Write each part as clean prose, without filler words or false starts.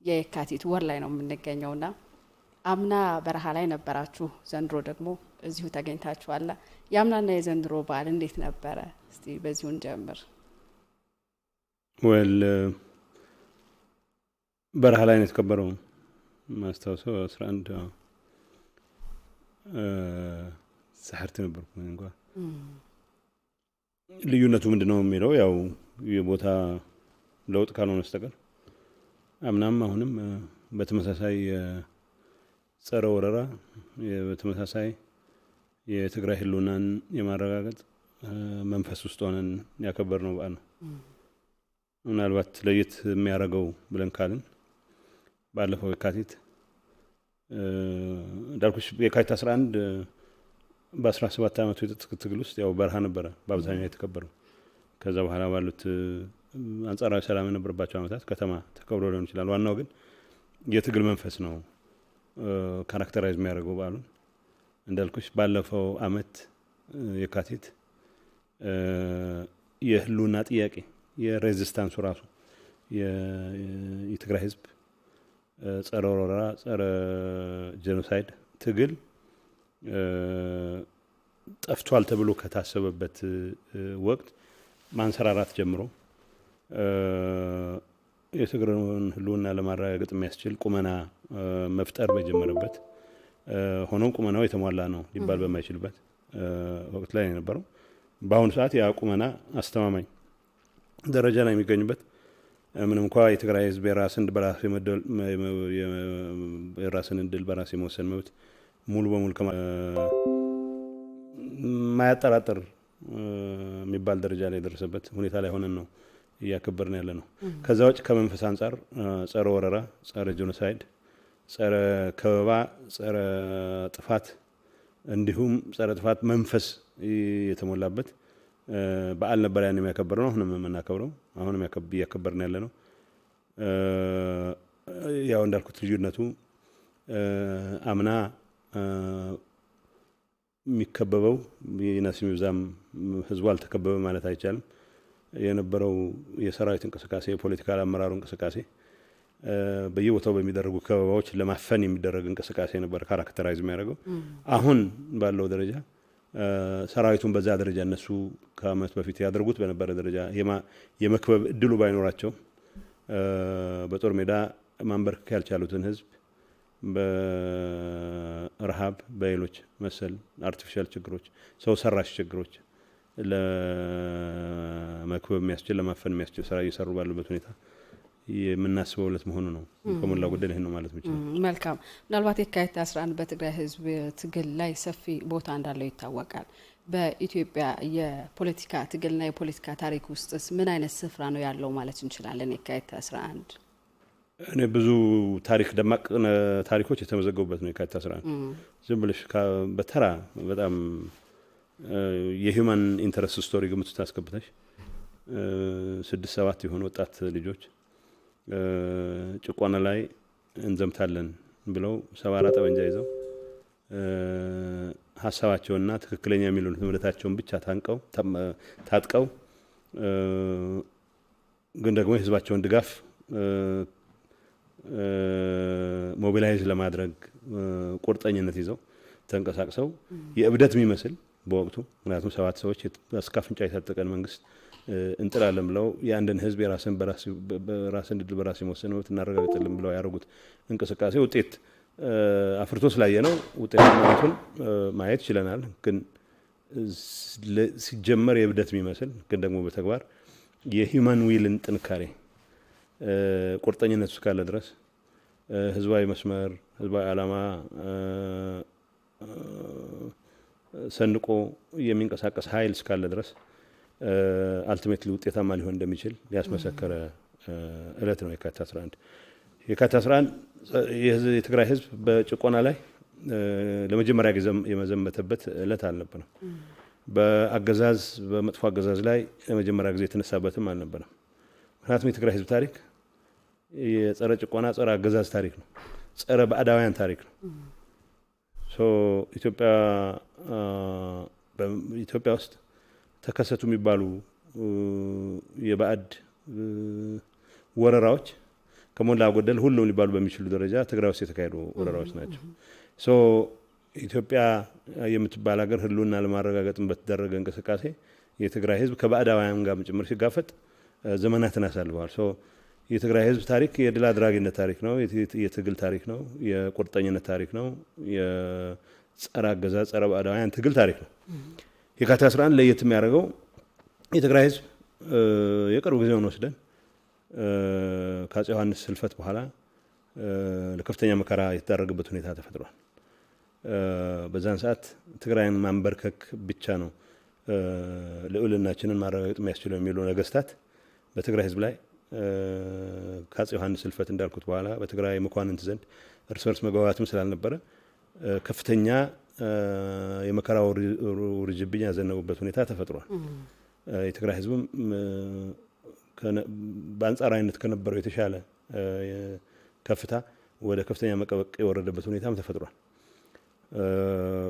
የካቲት ወር ላይ ነው የምንገኘውና አምና በረሃ ላይ ነበራችሁ ዘንድሮ ደግሞ እዚሁ ተገኝታችኋል ያምናና የዘንድሮ በዓል እንዴት ነበረ እስቲ በዚሁን ጀምር ወል በረሃ ላይ ነው የተከበረው ማስተዋወሰው 11 ሰሐርት ነበርኩ እንኳን ልዩነቱ ምንድነው የሚለው ያው የቦታ ለውጥ ካልሆነ በስተቀር አምናም አሁንም በተመሳሳይ ጸረ ወረራ በተመሳሳይ የትግራይ ህልውናን የማረጋገጥ መንፈስ ውስጥ ሆነን ያከበርነው በዓል ነው ምናልባት ለየት የሚያረጋው ብለን ካልን ባለፈው የካቲት ዳልኩሽ የካቲት 11 በ17 ዓመቱ የትግል ውስጥ ያው በረሃ ነበረ በአብዛኛው የተከበረው ከዛ በኋላ ባሉት አንጻራዊ ሰላም የነበረባቸው ዓመታት ከተማ ተከብሮ ሊሆን ይችላል ዋናው ግን የትግል መንፈስ ነው ካራክተራይዝ የሚያደርገው በዓሉን እንዳልኩሽ ባለፈው አመት የካቲት የህልውና ጥያቄ የሬዚስታንሱ ራሱ የትግራይ ህዝብ ጸረ ወረራ ጸረ ጄኖሳይድ ትግል ጠፍቷል ተብሎ ከታሰበበት ወቅት ማንሰራራት ጀምሮ የትግራይን ህልውና ለማረጋገጥ የሚያስችል ቁመና መፍጠር በጀመረበት ሆኖም ቁመናው የተሟላ ነው ሊባል በማይችልበት ወቅት ላይ የነበረው በአሁኑ ሰዓት ያ ቁመና አስተማማኝ ደረጃ ላይ የሚገኝበት ምንም እንኳን የትግራይ ህዝብ የራስን ድል በራስ የመወሰን መብት ሙሉ በሙሉ ማያጠራጥር የሚባል ደረጃ ላይ ደረሰበት ሁኔታ ላይ ሆነን ነው ያከበርን ያለ ነው ከዛ ውጭ ከመንፈስ አንፃር ጸረ ወረራ ጸረ ጄኖሳይድ ጸረ ከበባ ጸረ ጥፋት እንዲሁም ጸረ ጥፋት መንፈስ የተሞላበት በዓል ነበር ያን የሚያከበረው አሁንም የምናከብረው አሁንም ያከበርን ያለ ነው ያው እንዳልኩት ልዩነቱ አምና የሚከበበው የናሲም ይብዛም ህዝቡ አልተከበበ ማለት አይቻልም የነበረው የሰራዊት እንቅስቃሴ የፖለቲካል አመራሩ እንቅስቃሴ በየቦታው በሚደረጉ ከበባዎች ለማፈን የሚደረግ እንቅስቃሴ ነበር ካራክተራይዝ የሚያደርገው አሁን ባለው ደረጃ ሰራዊቱን በዛ ደረጃ እነሱ ከአመት በፊት ያደርጉት በነበረ ደረጃ የመክበብ እድሉ ባይኖራቸው በጦር ሜዳ ማንበርከክ ያልቻሉትን ህዝብ በረሃብ በሌሎች መሰል አርቲፊሻል ችግሮች ሰው ሰራሽ ችግሮች ለመክበብ የሚያስችል ለማፈን የሚያስችል ስራ እየሰሩ ባሉበት ሁኔታ የምናስበውለት መሆኑ ነው ከሞላ ጎደል ይሄን ነው ማለት ነው መልካም ምናልባት የካቲት 11 በትግራይ ህዝብ ትግል ላይ ሰፊ ቦታ እንዳለው ይታወቃል በኢትዮጵያ የፖለቲካ ትግልና የፖለቲካ ታሪክ ውስጥስ ምን አይነት ስፍራ ነው ያለው ማለት እንችላለን የካቲት 11 እኔ ብዙ ታሪክ ደማቅ ታሪኮች የተመዘገቡበት ነው የካቲት 11 ዝም ብለሽ በተራ በጣም የሂውማን ኢንተረስት ስቶሪ ግምት ታስከብተሽ 6-7 የሆኑ ወጣት ልጆች ጭቆና ላይ እንዘምታለን ብለው 74 ጠመንጃ ይዘው ሐሳባቸውና ትክክለኛ የሚሉት እምነታቸውን ብቻ ታጥቀው ግን ደግሞ የህዝባቸውን ድጋፍ ሞቢላይዝ ለማድረግ ቁርጠኝነት ይዘው ተንቀሳቅሰው የእብደት የሚመስል በወቅቱ ምክንያቱም 7 ሰዎች አስካፍንጫ የታጠቀን መንግስት እንጥላለን ብለው የአንድን ህዝብ የራስን ድል በራስ የመወሰን መብት እናረጋግጥልን ብለው ያደረጉት እንቅስቃሴ ውጤት አፍርቶ ስላየ ነው ውጤቱን ማየት ይችላል ግን ሲጀመር የእብደት የሚመስል ግን ደግሞ በተግባር የሂውማን ዊልን ጥንካሬ ቁርጠኝነት እስካለ ድረስ ህዝባዊ መስመር ህዝባዊ ዓላማ ሰንቆ የሚንቀሳቀስ ኃይል እስካለ ድረስ አልቲሜትሊ ውጤታማ ሊሆን እንደሚችል ያስመሰከረ እለት ነው የካቲት 11 የካቲት 11 የትግራይ ህዝብ በጭቆና ላይ ለመጀመሪያ ጊዜ የመዘመተበት እለት አልነበረም በአገዛዝ በመጥፎ አገዛዝ ላይ ለመጀመሪያ ጊዜ የተነሳበትም አልነበረም ምክንያቱም የትግራይ ህዝብ ታሪክ የጸረ ጭቆና ጸረ አገዛዝ ታሪክ ነው ጸረ ባዕዳውያን ታሪክ ነው ኢትዮጵያ ውስጥ ተከሰቱ የሚባሉ የባዕድ ወረራዎች ከሞላ ጎደል ሁሉም ሊባሉ በሚችሉ ደረጃ ትግራይ ውስጥ የተካሄዱ ወረራዎች ናቸው። ሶ ኢትዮጵያ የምትባል ሀገር ህልውና ለማረጋገጥም በተደረገ እንቅስቃሴ የትግራይ ህዝብ ከባዕዳውያን ጋር ጭምር ሲጋፈጥ ዘመናትን አሳልፈዋል። ሶ የትግራይ ህዝብ ታሪክ የድል አድራጊነት ታሪክ ነው፣ የትግል ታሪክ ነው፣ የቁርጠኝነት ታሪክ ነው፣ የጸረ አገዛዝ ጸረ ባዕዳውያን ትግል ታሪክ ነው። የካቲት 11 ለየት የሚያደርገው የትግራይ ህዝብ የቅርብ ጊዜውን ወስደን ከአፄ ዮሐንስ ህልፈት በኋላ ለከፍተኛ መከራ የተዳረገበት ሁኔታ ተፈጥሯል። በዛን ሰዓት ትግራይን ማንበርከክ ብቻ ነው ልዑልናችንን ማረጋገጥ የሚያስችለው የሚሉ ነገስታት በትግራይ ህዝብ ላይ ከአፄ ዮሐንስ ህልፈት እንዳልኩት በኋላ በትግራይ መኳንንት ዘንድ እርስ በርስ መግባባትም ስላልነበረ ከፍተኛ የመከራ ውርጅብኝ ያዘነቡበት ሁኔታ ተፈጥሯል። የትግራይ ህዝብም በአንጻራዊነት ከነበረው የተሻለ ከፍታ ወደ ከፍተኛ መቀበቅ የወረደበት ሁኔታም ተፈጥሯል።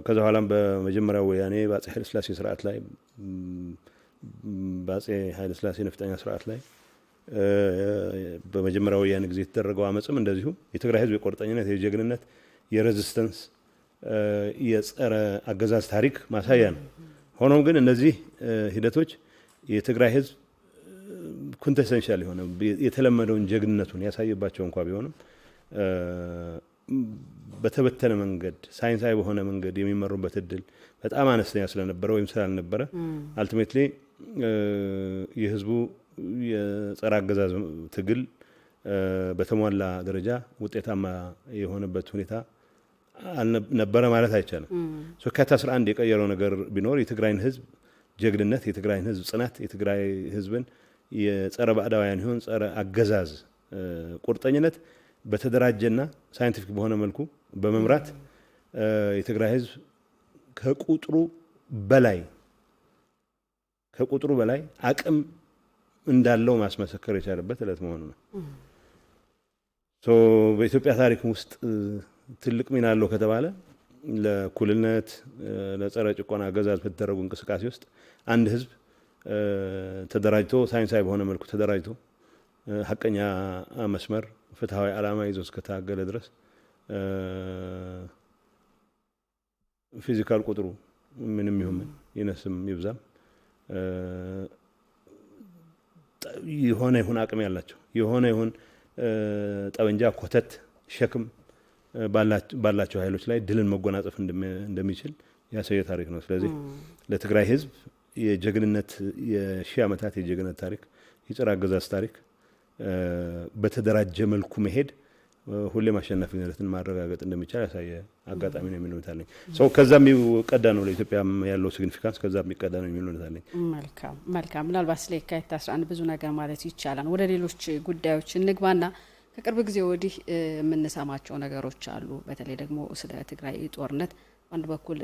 ከዛ በኋላም በመጀመሪያው ወያኔ በአፄ ኃይለ ሥላሴ ስርዓት ላይ በአፄ ኃይለ ሥላሴ ነፍጠኛ ስርዓት ላይ በመጀመሪያው ወያኔ ጊዜ የተደረገው አመጽም እንደዚሁ የትግራይ ህዝብ የቁርጠኝነት የጀግንነት የሬዚስተንስ የጸረ አገዛዝ ታሪክ ማሳያ ነው። ሆኖም ግን እነዚህ ሂደቶች የትግራይ ህዝብ ኮንቴንሰንሻል የሆነ የተለመደውን ጀግንነቱን ያሳየባቸው እንኳን ቢሆንም በተበተነ መንገድ ሳይንሳዊ በሆነ መንገድ የሚመሩበት እድል በጣም አነስተኛ ስለነበረ ወይም ስላልነበረ አልቲሜትሊ የህዝቡ የጸረ አገዛዝ ትግል በተሟላ ደረጃ ውጤታማ የሆነበት ሁኔታ ነበረ ማለት አይቻልም። የካቲት 11 የቀየረው ነገር ቢኖር የትግራይን ህዝብ ጀግንነት፣ የትግራይን ህዝብ ጽናት፣ የትግራይ ህዝብን የጸረ ባዕዳውያን ይሁን ጸረ አገዛዝ ቁርጠኝነት በተደራጀና ሳይንቲፊክ በሆነ መልኩ በመምራት የትግራይ ህዝብ ከቁጥሩ በላይ አቅም እንዳለው ማስመሰከር የቻለበት ዕለት መሆኑ ነው። በኢትዮጵያ ታሪክ ውስጥ ትልቅ ሚና አለው ከተባለ ለእኩልነት ለጸረ ጭቆና አገዛዝ በተደረጉ እንቅስቃሴ ውስጥ አንድ ህዝብ ተደራጅቶ ሳይንሳዊ በሆነ መልኩ ተደራጅቶ ሀቀኛ መስመር ፍትሃዊ ዓላማ ይዞ እስከታገለ ድረስ ፊዚካል ቁጥሩ ምንም ይሁን ይነስም ይብዛም የሆነ አቅም ያላቸው የሆነ ጠበንጃ ኮተት ሸክም ባላቸው ኃይሎች ላይ ድልን መጎናጸፍ እንደሚችል ያሳየ ታሪክ ነው። ስለዚህ ለትግራይ ህዝብ የጀግንነት የሺህ ዓመታት የጀግንነት ታሪክ የጸረ አገዛዝ ታሪክ በተደራጀ መልኩ መሄድ ሁሌም አሸናፊነትን ማረጋገጥ እንደሚቻል ያሳየ አጋጣሚ ነው የሚለው ታለኝ ሰው ከዛም ይቀዳ ነው ለኢትዮጵያ ያለው ሲግኒፊካንስ ከዛም ይቀዳ ነው የሚለው ታለኝ። መልካም ምናልባት ስለ የካቲት 11 ብዙ ነገር ማለት ይቻላል። ወደ ሌሎች ጉዳዮች እንግባና ከቅርብ ጊዜ ወዲህ የምንሰማቸው ነገሮች አሉ። በተለይ ደግሞ ስለ ትግራይ ጦርነት አንድ በኩል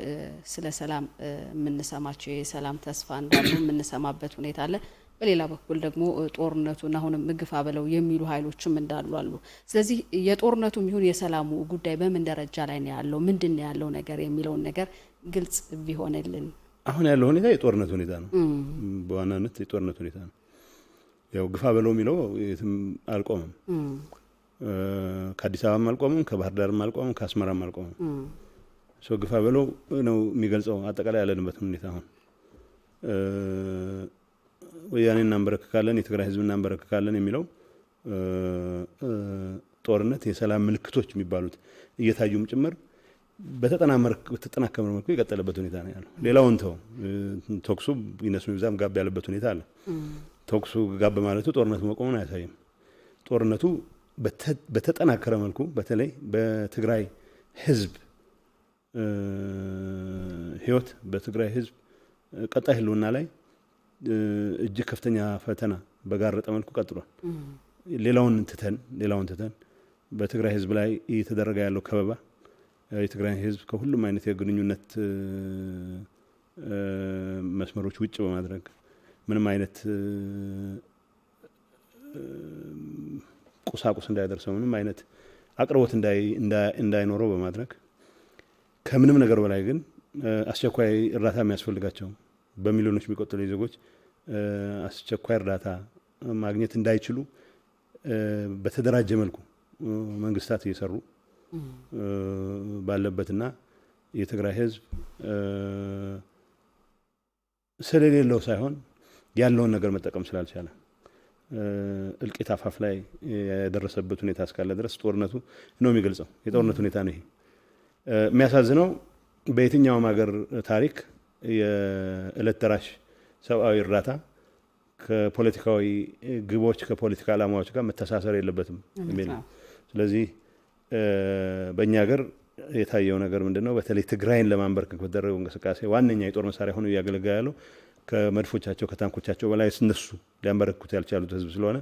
ስለ ሰላም የምንሰማቸው የሰላም ተስፋ እንዳሉ የምንሰማበት ሁኔታ አለ። በሌላ በኩል ደግሞ ጦርነቱን አሁንም ምግፋ በለው የሚሉ ኃይሎችም እንዳሉ አሉ። ስለዚህ የጦርነቱም ይሁን የሰላሙ ጉዳይ በምን ደረጃ ላይ ነው ያለው፣ ምንድነው ያለው ነገር የሚለውን ነገር ግልጽ ቢሆንልን። አሁን ያለው ሁኔታ የጦርነት ሁኔታ ነው። በዋናነት የጦርነት ሁኔታ ነው። ያው ግፋ በለው የሚለው የትም አልቆመም። ከአዲስ አበባም አልቆመም፣ ከባህር ዳርም አልቆመም፣ ከአስመራም አልቆመም። ግፋ በለው ነው የሚገልጸው አጠቃላይ ያለንበት ሁኔታ። አሁን ወያኔ እናንበረክካለን የትግራይ ህዝብ እናንበረክካለን የሚለው ጦርነት የሰላም ምልክቶች የሚባሉት እየታዩም ጭምር በተጠናከረ መልኩ የቀጠለበት ሁኔታ ነው ያለው። ሌላውን ተኩሱ ይነሱ ይብዛም ጋብ ያለበት ሁኔታ አለ። ተኩሱ ጋብ ማለቱ ጦርነቱ መቆሙን አያሳይም። ጦርነቱ በተጠናከረ መልኩ በተለይ በትግራይ ህዝብ ህይወት በትግራይ ህዝብ ቀጣይ ህልውና ላይ እጅግ ከፍተኛ ፈተና በጋረጠ መልኩ ቀጥሏል። ሌላውን ትተን በትግራይ ህዝብ ላይ እየተደረገ ያለው ከበባ የትግራይ ህዝብ ከሁሉም አይነት የግንኙነት መስመሮች ውጭ በማድረግ ምንም አይነት ቁሳቁስ እንዳይደርሰው ምንም አይነት አቅርቦት እንዳይኖረው በማድረግ ከምንም ነገር በላይ ግን አስቸኳይ እርዳታ የሚያስፈልጋቸው በሚሊዮኖች የሚቆጠሩ ዜጎች አስቸኳይ እርዳታ ማግኘት እንዳይችሉ በተደራጀ መልኩ መንግስታት እየሰሩ ባለበትና የትግራይ ህዝብ ስለሌለው ሳይሆን ያለውን ነገር መጠቀም ስላልቻለ እልቂት አፋፍ ላይ ያደረሰበት ሁኔታ እስካለ ድረስ ጦርነቱ ነው የሚገልጸው። የጦርነቱ ሁኔታ ነው ይሄ። የሚያሳዝነው በየትኛውም ሀገር ታሪክ የዕለት ደራሽ ሰብአዊ እርዳታ ከፖለቲካዊ ግቦች ከፖለቲካ ዓላማዎች ጋር መተሳሰር የለበትም የሚል። ስለዚህ በእኛ ሀገር የታየው ነገር ምንድነው? በተለይ ትግራይን ለማንበርከክ በተደረገው እንቅስቃሴ ዋነኛ የጦር መሳሪያ ሆኖ እያገለገለ ያለው ከመድፎቻቸው ከታንኮቻቸው በላይ እነሱ ሊያንበረክኩት ያልቻሉት ህዝብ ስለሆነ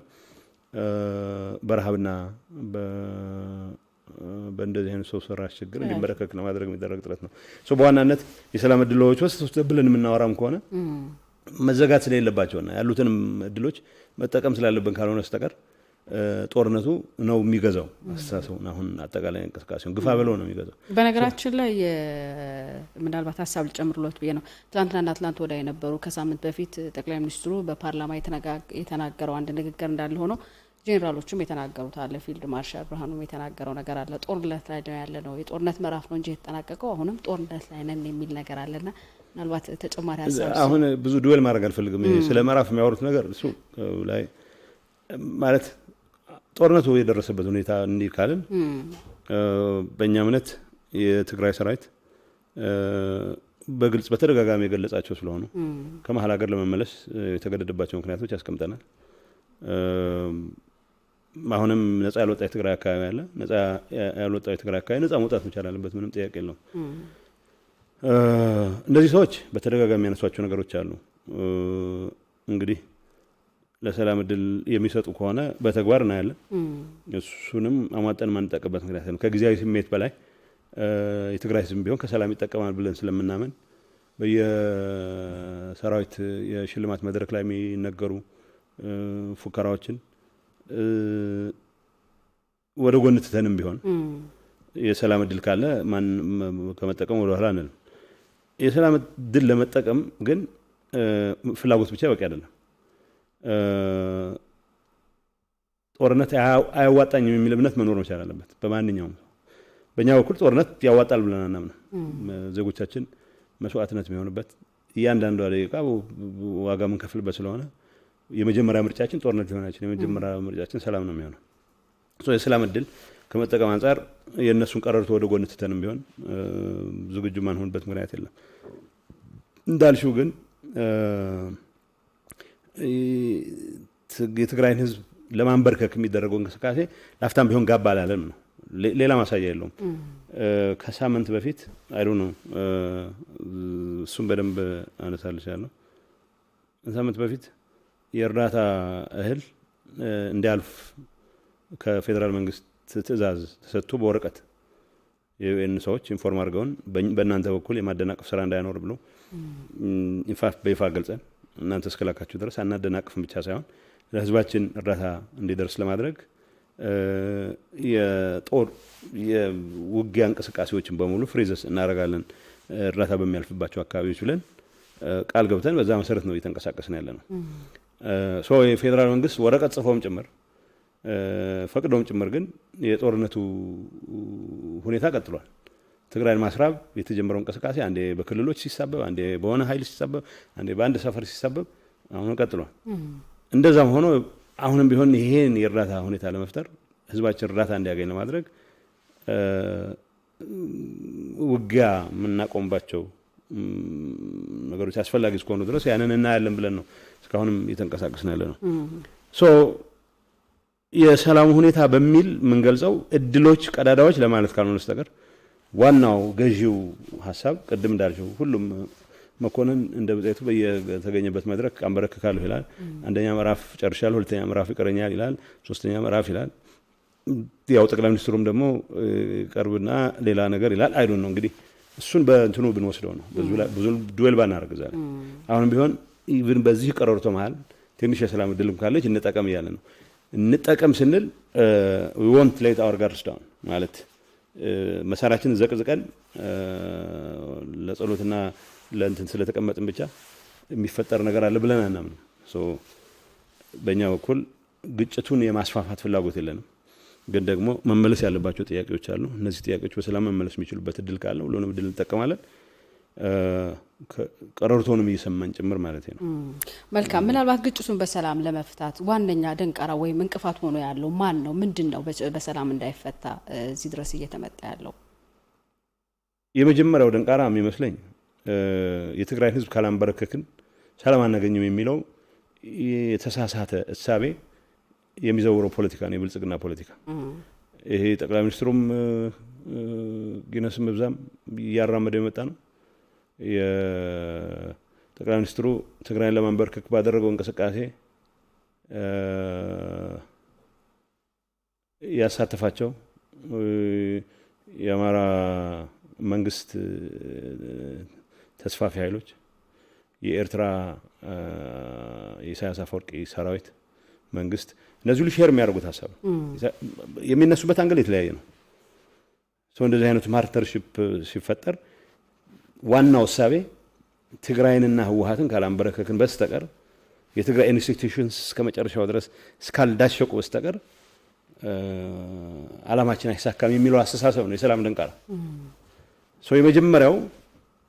በረሃብና በእንደዚህ አይነት ሰው ሰራሽ ችግር እንዲንበረከክ ለማድረግ የሚደረግ ጥረት ነው። በዋናነት የሰላም እድሎች ወስጥ ብለን የምናወራም ከሆነ መዘጋት ስለሌለባቸውና ያሉትንም እድሎች መጠቀም ስላለብን ካልሆነ በስተቀር ጦርነቱ ነው የሚገዛው አስተሳሰቡን አሁን አጠቃላይ እንቅስቃሴውን ግፋ ብለው ነው የሚገዛው። በነገራችን ላይ ምናልባት ሀሳብ ልጨምርሎት ብዬ ነው። ትናንትና አትላንታ ወዲያ የነበሩ ከሳምንት በፊት ጠቅላይ ሚኒስትሩ በፓርላማ የተናገረው አንድ ንግግር እንዳለ ሆኖ ጄኔራሎችም የተናገሩት አለ። ፊልድ ማርሻል ብርሃኑም የተናገረው ነገር አለ። ጦርነት ላይ ነው ያለ ነው፣ የጦርነት ምዕራፍ ነው እንጂ የተጠናቀቀው አሁንም ጦርነት ላይ ነን የሚል ነገር አለና ምናልባት ተጨማሪ ሀሳብ አሁን ብዙ ዱዌል ማድረግ አልፈልግም። ስለ ምዕራፍ የሚያወሩት ነገር እሱ ላይ ማለት ጦርነቱ የደረሰበት ሁኔታ እንዲህ ካልን በእኛ እምነት የትግራይ ሰራዊት በግልጽ በተደጋጋሚ የገለጻቸው ስለሆኑ ከመሀል ሀገር ለመመለስ የተገደደባቸው ምክንያቶች ያስቀምጠናል። አሁንም ነፃ ያልወጣ የትግራይ አካባቢ አለ። ነፃ ያልወጣ የትግራይ አካባቢ ነፃ መውጣት መቻል አለበት፣ ምንም ጥያቄ የለውም። እነዚህ ሰዎች በተደጋጋሚ ያነሷቸው ነገሮች አሉ። እንግዲህ ለሰላም እድል የሚሰጡ ከሆነ በተግባር እናያለን። እሱንም አሟጠን ማንጠቀበት ምክንያት ነው። ከጊዜያዊ ስሜት በላይ የትግራይ ህዝብ ቢሆን ከሰላም ይጠቀማል ብለን ስለምናምን በየሰራዊት የሽልማት መድረክ ላይ የሚነገሩ ፉከራዎችን ወደ ጎን ትተንም ቢሆን የሰላም እድል ካለ ማን ከመጠቀም ወደ ኋላ አንልም። የሰላም እድል ለመጠቀም ግን ፍላጎት ብቻ በቂ አይደለም። ጦርነት አያዋጣኝም የሚል እምነት መኖር መቻል አለበት በማንኛውም። በእኛ በኩል ጦርነት ያዋጣል ብለን አናምንም። ዜጎቻችን መስዋዕትነት የሚሆንበት እያንዳንዱ ደቂቃ ዋጋ የምንከፍልበት ስለሆነ የመጀመሪያ ምርጫችን ጦርነት ሊሆን አይችልም። የመጀመሪያ ምርጫችን ሰላም ነው የሚሆነው። የሰላም እድል ከመጠቀም አንጻር የእነሱን ቀረርቶ ወደ ጎን ትተንም ቢሆን ዝግጁ ማንሆንበት ምክንያት የለም። እንዳልሽው ግን የትግራይን ህዝብ ለማንበርከክ የሚደረገው እንቅስቃሴ ላፍታም ቢሆን ጋባ አላለም ነው። ሌላ ማሳያ የለውም። ከሳምንት በፊት አይዶ ነው እሱም በደንብ አነሳልሻለሁ። ከሳምንት በፊት የእርዳታ እህል እንዲያልፍ ከፌደራል መንግስት ትዕዛዝ ተሰጥቶ በወረቀት የዩኤን ሰዎች ኢንፎርም አድርገውን በእናንተ በኩል የማደናቀፍ ስራ እንዳይኖር ብሎ በይፋ ገልጸን እናንተ እስከላካችሁ ድረስ አናደናቅፍም ብቻ ሳይሆን ለህዝባችን እርዳታ እንዲደርስ ለማድረግ የጦር የውጊያ እንቅስቃሴዎችን በሙሉ ፍሪዘስ እናደርጋለን እርዳታ በሚያልፍባቸው አካባቢዎች ብለን ቃል ገብተን በዛ መሰረት ነው እየተንቀሳቀስን ያለነው። የፌደራል መንግስት ወረቀት ጽፎም ጭምር ፈቅዶም ጭምር ግን የጦርነቱ ሁኔታ ቀጥሏል። ትግራይን ማስራብ የተጀመረው እንቅስቃሴ አንዴ በክልሎች ሲሳበብ፣ አንዴ በሆነ ኃይል ሲሳበብ፣ አንዴ በአንድ ሰፈር ሲሳበብ አሁን ቀጥሏል። እንደዛም ሆኖ አሁንም ቢሆን ይሄን የእርዳታ ሁኔታ ለመፍጠር ህዝባችን እርዳታ እንዲያገኝ ለማድረግ ውጊያ የምናቆምባቸው ነገሮች አስፈላጊ እስከሆኑ ድረስ ያንን እናያለን ብለን ነው እስካሁንም እየተንቀሳቀስን ያለ ነው። የሰላሙ ሁኔታ በሚል የምንገልጸው እድሎች ቀዳዳዎች ለማለት ካልሆነ በስተቀር ዋናው ገዢው ሀሳብ ቅድም እንዳልሽው ሁሉም መኮንን እንደ ብዛይቱ በየተገኘበት መድረክ አንበረክካለሁ ይላል። አንደኛ ምዕራፍ ጨርሻለሁ፣ ሁለተኛ ምዕራፍ ይቀረኛል ይላል፣ ሶስተኛ ምዕራፍ ይላል። ያው ጠቅላይ ሚኒስትሩም ደግሞ ቀርብና ሌላ ነገር ይላል። አይዶን ነው እንግዲህ እሱን በእንትኑ ብንወስደው ነው ብዙ ዱዌል ባናደርግ ዛሬ። አሁንም ቢሆን ኢቭን በዚህ ቀረርቶ መሃል ትንሽ የሰላም እድልም ካለች እንጠቀም እያለ ነው። እንጠቀም ስንል we won't let our guards down ማለት መሳሪያችንን ዘቅዝቀን ለጸሎትና ለእንትን ስለተቀመጥን ብቻ የሚፈጠር ነገር አለ ብለን አናምንም። በእኛ በኩል ግጭቱን የማስፋፋት ፍላጎት የለንም። ግን ደግሞ መመለስ ያለባቸው ጥያቄዎች አሉ። እነዚህ ጥያቄዎች በሰላም መመለስ የሚችሉበት እድል ካለ ሁሉንም እድል እንጠቀማለን። ቀረርቶንም እየሰማን ጭምር ማለት ነው። መልካም። ምናልባት ግጭቱን በሰላም ለመፍታት ዋነኛ ደንቃራ ወይም እንቅፋት ሆኖ ያለው ማን ነው? ምንድነው በሰላም እንዳይፈታ እዚህ ድረስ እየተመጣ ያለው? የመጀመሪያው ደንቃራ የሚመስለኝ የትግራይ ህዝብ ካላንበረከክን ሰላም አናገኝም የሚለው የተሳሳተ እሳቤ የሚዘውረው ፖለቲካ ነው፣ የብልጽግና ፖለቲካ። ይሄ ጠቅላይ ሚኒስትሩም ጊነስም በዛም ያራመደ የመጣ ነው። የጠቅላይ ሚኒስትሩ ትግራይን ለማንበርከክ ባደረገው እንቅስቃሴ ያሳተፋቸው የአማራ መንግስት ተስፋፊ ኃይሎች፣ የኤርትራ የኢሳያስ አፈወርቂ ሰራዊት መንግስት እነዚህ ሁሉ ሼር የሚያደርጉት ሀሳብ የሚነሱበት አንግል የተለያየ ነው። እንደዚህ አይነቱ ፓርትነርሺፕ ሲፈጠር ዋናው ሀሳቤ ትግራይንና ህወሓትን ካላንበረከክን በስተቀር የትግራይ ኢንስቲትዩሽንስ እስከመጨረሻው ድረስ እስካልዳሸቁ በስተቀር አላማችን አይሳካም የሚለው አስተሳሰብ ነው የሰላም ደንቃራ። የመጀመሪያው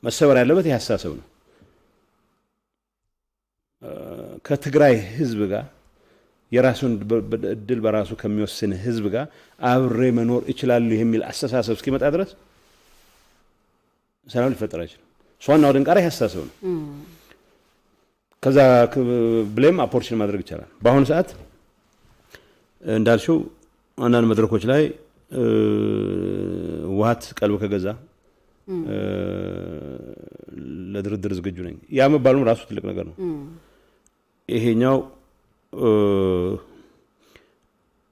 መሰበር ያለበት ይህ አስተሳሰብ ነው። ከትግራይ ህዝብ ጋር የራሱን እድል በራሱ ከሚወስን ህዝብ ጋር አብሬ መኖር እችላለሁ የሚል አስተሳሰብ እስኪመጣ ድረስ ሰላም ሊፈጠር አይችልም። ዋናው ደንቃራ ይህ አስተሳሰብ ነው። ከዛ ብሌም አፖርቹን ማድረግ ይቻላል። በአሁኑ ሰዓት እንዳልሽው አንዳንድ መድረኮች ላይ ህወሓት ቀልብ ከገዛ ለድርድር ዝግጁ ነኝ ያ መባሉም ራሱ ትልቅ ነገር ነው።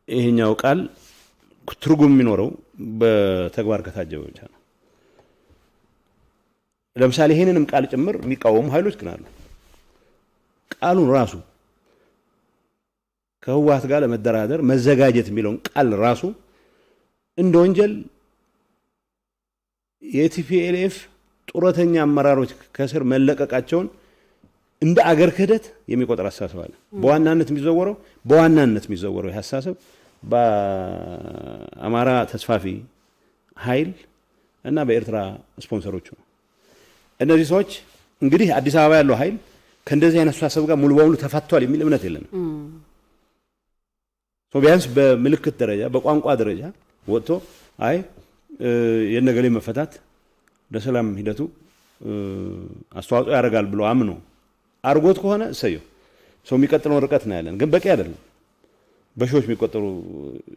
ይሄኛው ቃል ትርጉም የሚኖረው በተግባር ከታጀበ ብቻ ነው። ለምሳሌ ይሄንንም ቃል ጭምር የሚቃወሙ ኃይሎች ግን አሉ። ቃሉን ራሱ ከህወሓት ጋር ለመደራደር መዘጋጀት የሚለውን ቃል ራሱ እንደ ወንጀል የቲፒኤልኤፍ ጡረተኛ አመራሮች ከስር መለቀቃቸውን እንደ አገር ክህደት የሚቆጠር አስተሳሰብ አለ። በዋናነት የሚዘወረው ይህ አስተሳሰብ በአማራ ተስፋፊ ኃይል እና በኤርትራ ስፖንሰሮቹ ነው። እነዚህ ሰዎች እንግዲህ አዲስ አበባ ያለው ኃይል ከእንደዚህ አይነት አስተሳሰብ ጋር ሙሉ በሙሉ ተፋቷል የሚል እምነት የለንም። ቢያንስ በምልክት ደረጃ በቋንቋ ደረጃ ወጥቶ አይ የነገሌ መፈታት ለሰላም ሂደቱ አስተዋጽኦ ያደርጋል ብሎ አምኖ አርጎት ከሆነ እሰየው የሚቀጥለው ርቀት ነው ያለን። ግን በቂ አይደለም። በሺዎች የሚቆጠሩ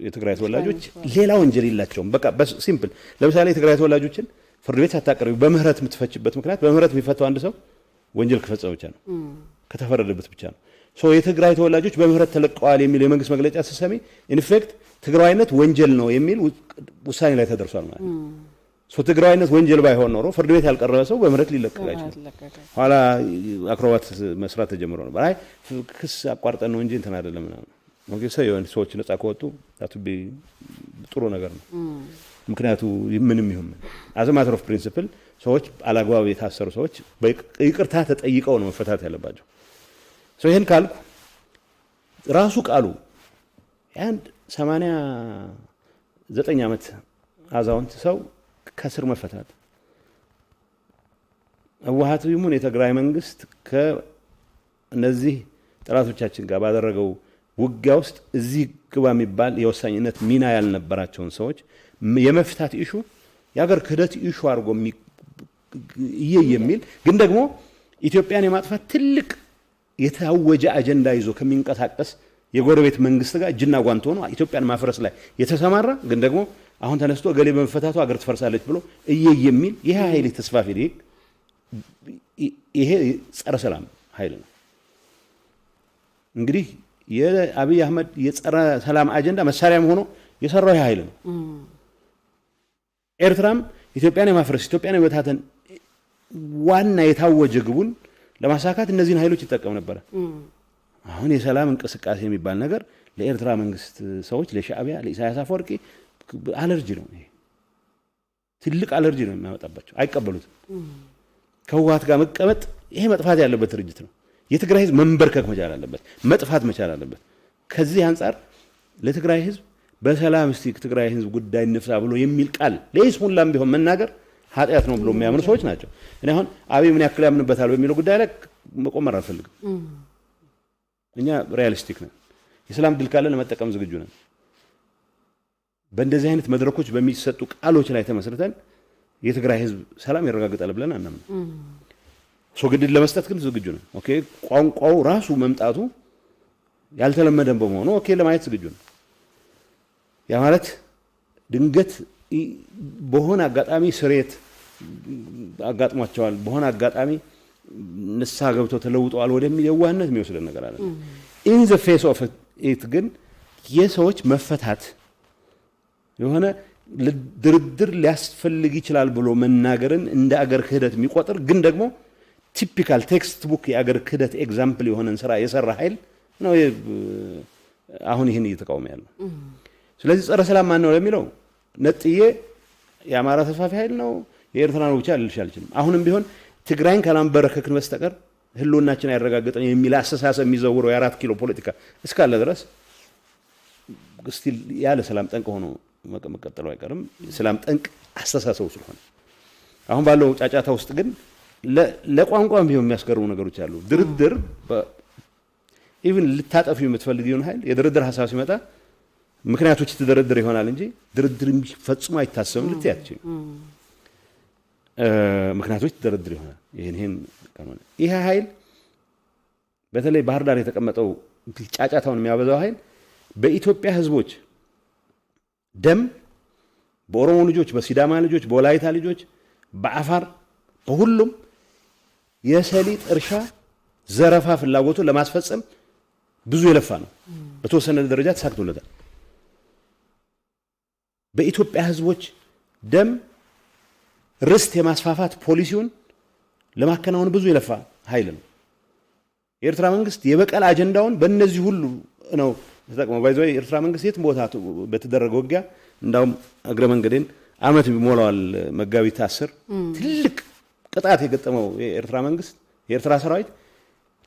የትግራይ ተወላጆች ሌላ ወንጀል የላቸውም። በቃ በሲምፕል ለምሳሌ የትግራይ ተወላጆችን ፍርድ ቤት አታቀርቢ በምህረት የምትፈችበት ምክንያት በምህረት የሚፈታው አንድ ሰው ወንጀል ከፈጸመ ብቻ ነው፣ ከተፈረደበት ብቻ ነው። የትግራይ ተወላጆች በምህረት ተለቀዋል የሚል የመንግስት መግለጫ ሲሰሚ ኢንፌክት ትግራይነት ወንጀል ነው የሚል ውሳኔ ላይ ተደርሷል ማለት ነው። ትግራይነት ወንጀል ባይሆን ኖሮ ፍርድ ቤት ያልቀረበ ሰው በምህረት ሊለቀቅ አይችልም። ኋላ አክሮባት መስራት ተጀምሮ ነበር። አይ ክስ አቋርጠን ነው እንጂ እንትን አይደለም ምናምን። ሰዎች ነፃ ከወጡ ጥሩ ነገር ነው። ምክንያቱ ምንም ይሁን አዝ ማተር ኦፍ ፕሪንሲፕል ሰዎች አላግባብ የታሰሩ ሰዎች ይቅርታ ተጠይቀው ነው መፈታት ያለባቸው። ይሄን ካልኩ ራሱ ቃሉ አንድ 89 ዓመት አዛውንት ሰው ከስር መፈታት ህወሓት ይሁን የትግራይ መንግስት ከነዚህ ጠላቶቻችን ጋር ባደረገው ውጊያ ውስጥ እዚህ ግባ የሚባል የወሳኝነት ሚና ያልነበራቸውን ሰዎች የመፍታት ኢሹ የሀገር ክህደት ኢሹ አድርጎ የሚል ግን ደግሞ ኢትዮጵያን የማጥፋት ትልቅ የታወጀ አጀንዳ ይዞ ከሚንቀሳቀስ የጎረቤት መንግስት ጋር እጅና ጓንት ሆኖ ኢትዮጵያን ማፍረስ ላይ የተሰማራ ግን ደግሞ አሁን ተነስቶ ገሌ በመፈታቱ አገር ትፈርሳለች ብሎ የሚል ይሄ ኃይል ተስፋፊ ይሄ ጸረ ሰላም ኃይል ነው። እንግዲህ የአብይ አህመድ የጸረ ሰላም አጀንዳ መሳሪያም ሆኖ የሰራው ይሄ ኃይል ነው። ኤርትራም ኢትዮጵያን የማፍረስ ኢትዮጵያን የመታተን ዋና የታወጀ ግቡን ለማሳካት እነዚህን ኃይሎች ይጠቀም ነበር። አሁን የሰላም እንቅስቃሴ የሚባል ነገር ለኤርትራ መንግስት ሰዎች ለሻዕቢያ ለኢሳያስ አፈወርቂ አለርጂ ነው። ይሄ ትልቅ አለርጂ ነው የሚያመጣባቸው። አይቀበሉትም። ከህወሓት ጋር መቀመጥ ይሄ መጥፋት ያለበት ድርጅት ነው። የትግራይ ህዝብ መንበርከክ መቻል አለበት፣ መጥፋት መቻል አለበት። ከዚህ አንፃር ለትግራይ ህዝብ በሰላም እስቲ ትግራይ ህዝብ ጉዳይ እንፍታ ብሎ የሚል ቃል ለይስሙላም ቢሆን መናገር ኃጢአት ነው ብሎ የሚያምኑ ሰዎች ናቸው። እኔ አሁን አብይ ምን ያክል ያምንበታል በሚለው ጉዳይ ላይ መቆመር አልፈልግም። እኛ ሪያሊስቲክ ነን። የሰላም ድል ካለ ለመጠቀም ዝግጁ ነን። በእንደዚህ አይነት መድረኮች በሚሰጡ ቃሎች ላይ ተመስርተን የትግራይ ህዝብ ሰላም ያረጋግጣል ብለን አናምን። ግድል ለመስጠት ግን ዝግጁ ነን። ኦኬ ቋንቋው ራሱ መምጣቱ ያልተለመደም በመሆኑ ኦኬ ለማየት ዝግጁ ነን። ያ ማለት ድንገት በሆነ አጋጣሚ ስሬት አጋጥሟቸዋል፣ በሆነ አጋጣሚ ንስሐ ገብተው ተለውጠዋል ወደሚል የዋህነት የሚወስደን ነገር አለ። ኢን ዘ ፌስ ኦፍ ኢት ግን የሰዎች መፈታት የሆነ ድርድር ሊያስፈልግ ይችላል ብሎ መናገርን እንደ አገር ክህደት የሚቆጥር ግን ደግሞ ቲፒካል ቴክስት ቡክ የአገር ክህደት ኤግዛምፕል የሆነን ስራ የሰራ ኃይል ነው አሁን ይህን እየተቃወመ ያለው። ስለዚህ ጸረ ሰላም ማን ነው ለሚለው ነጥዬ የአማራ ተስፋፊ ኃይል ነው የኤርትራ ነው ብቻ ልልሽ አልችልም። አሁንም ቢሆን ትግራይን ካላንበረከክን በስተቀር ህልውናችን ያረጋግጠን የሚል አስተሳሰብ የሚዘውረው የ4 ኪሎ ፖለቲካ እስካለ ድረስ ስቲል ያለ ሰላም ጠንቅ ሆኖ መቀጠሉ አይቀርም። ሰላም ጠንቅ አስተሳሰቡ ስለሆነ አሁን ባለው ጫጫታ ውስጥ ግን ለቋንቋም ቢሆን የሚያስገርሙ ነገሮች አሉ። ድርድር ኢቭን ልታጠፊው የምትፈልጊውን ኃይል የድርድር ሐሳብ ሲመጣ ምክንያቶች ተደረድር ይሆናል እንጂ ድርድር ፈጽሞ አይታሰብም ልትያችሁ ምክንያቶች ተደረድር ይሆናል። ይሄን ቀኖነ ይሄ ኃይል በተለይ ባህር ዳር የተቀመጠው ጫጫታውን የሚያበዛው ኃይል በኢትዮጵያ ህዝቦች ደም በኦሮሞ ልጆች፣ በሲዳማ ልጆች፣ በወላይታ ልጆች፣ በአፋር በሁሉም የሰሊጥ እርሻ ዘረፋ ፍላጎቱ ለማስፈጸም ብዙ የለፋ ነው። በተወሰነ ደረጃ ተሳክቶለታል። በኢትዮጵያ ህዝቦች ደም ርስት የማስፋፋት ፖሊሲውን ለማከናወን ብዙ የለፋ ኃይል ነው። የኤርትራ መንግስት የበቀል አጀንዳውን በእነዚህ ሁሉ ነው ተጠቅመው ባይዘው የኤርትራ መንግስት የትም ቦታ በተደረገው ውጊያ እንዳውም እግረ መንገዴን አመት ቢሞላዋል መጋቢት 10 ትልቅ ቅጣት የገጠመው የኤርትራ መንግስት የኤርትራ ሰራዊት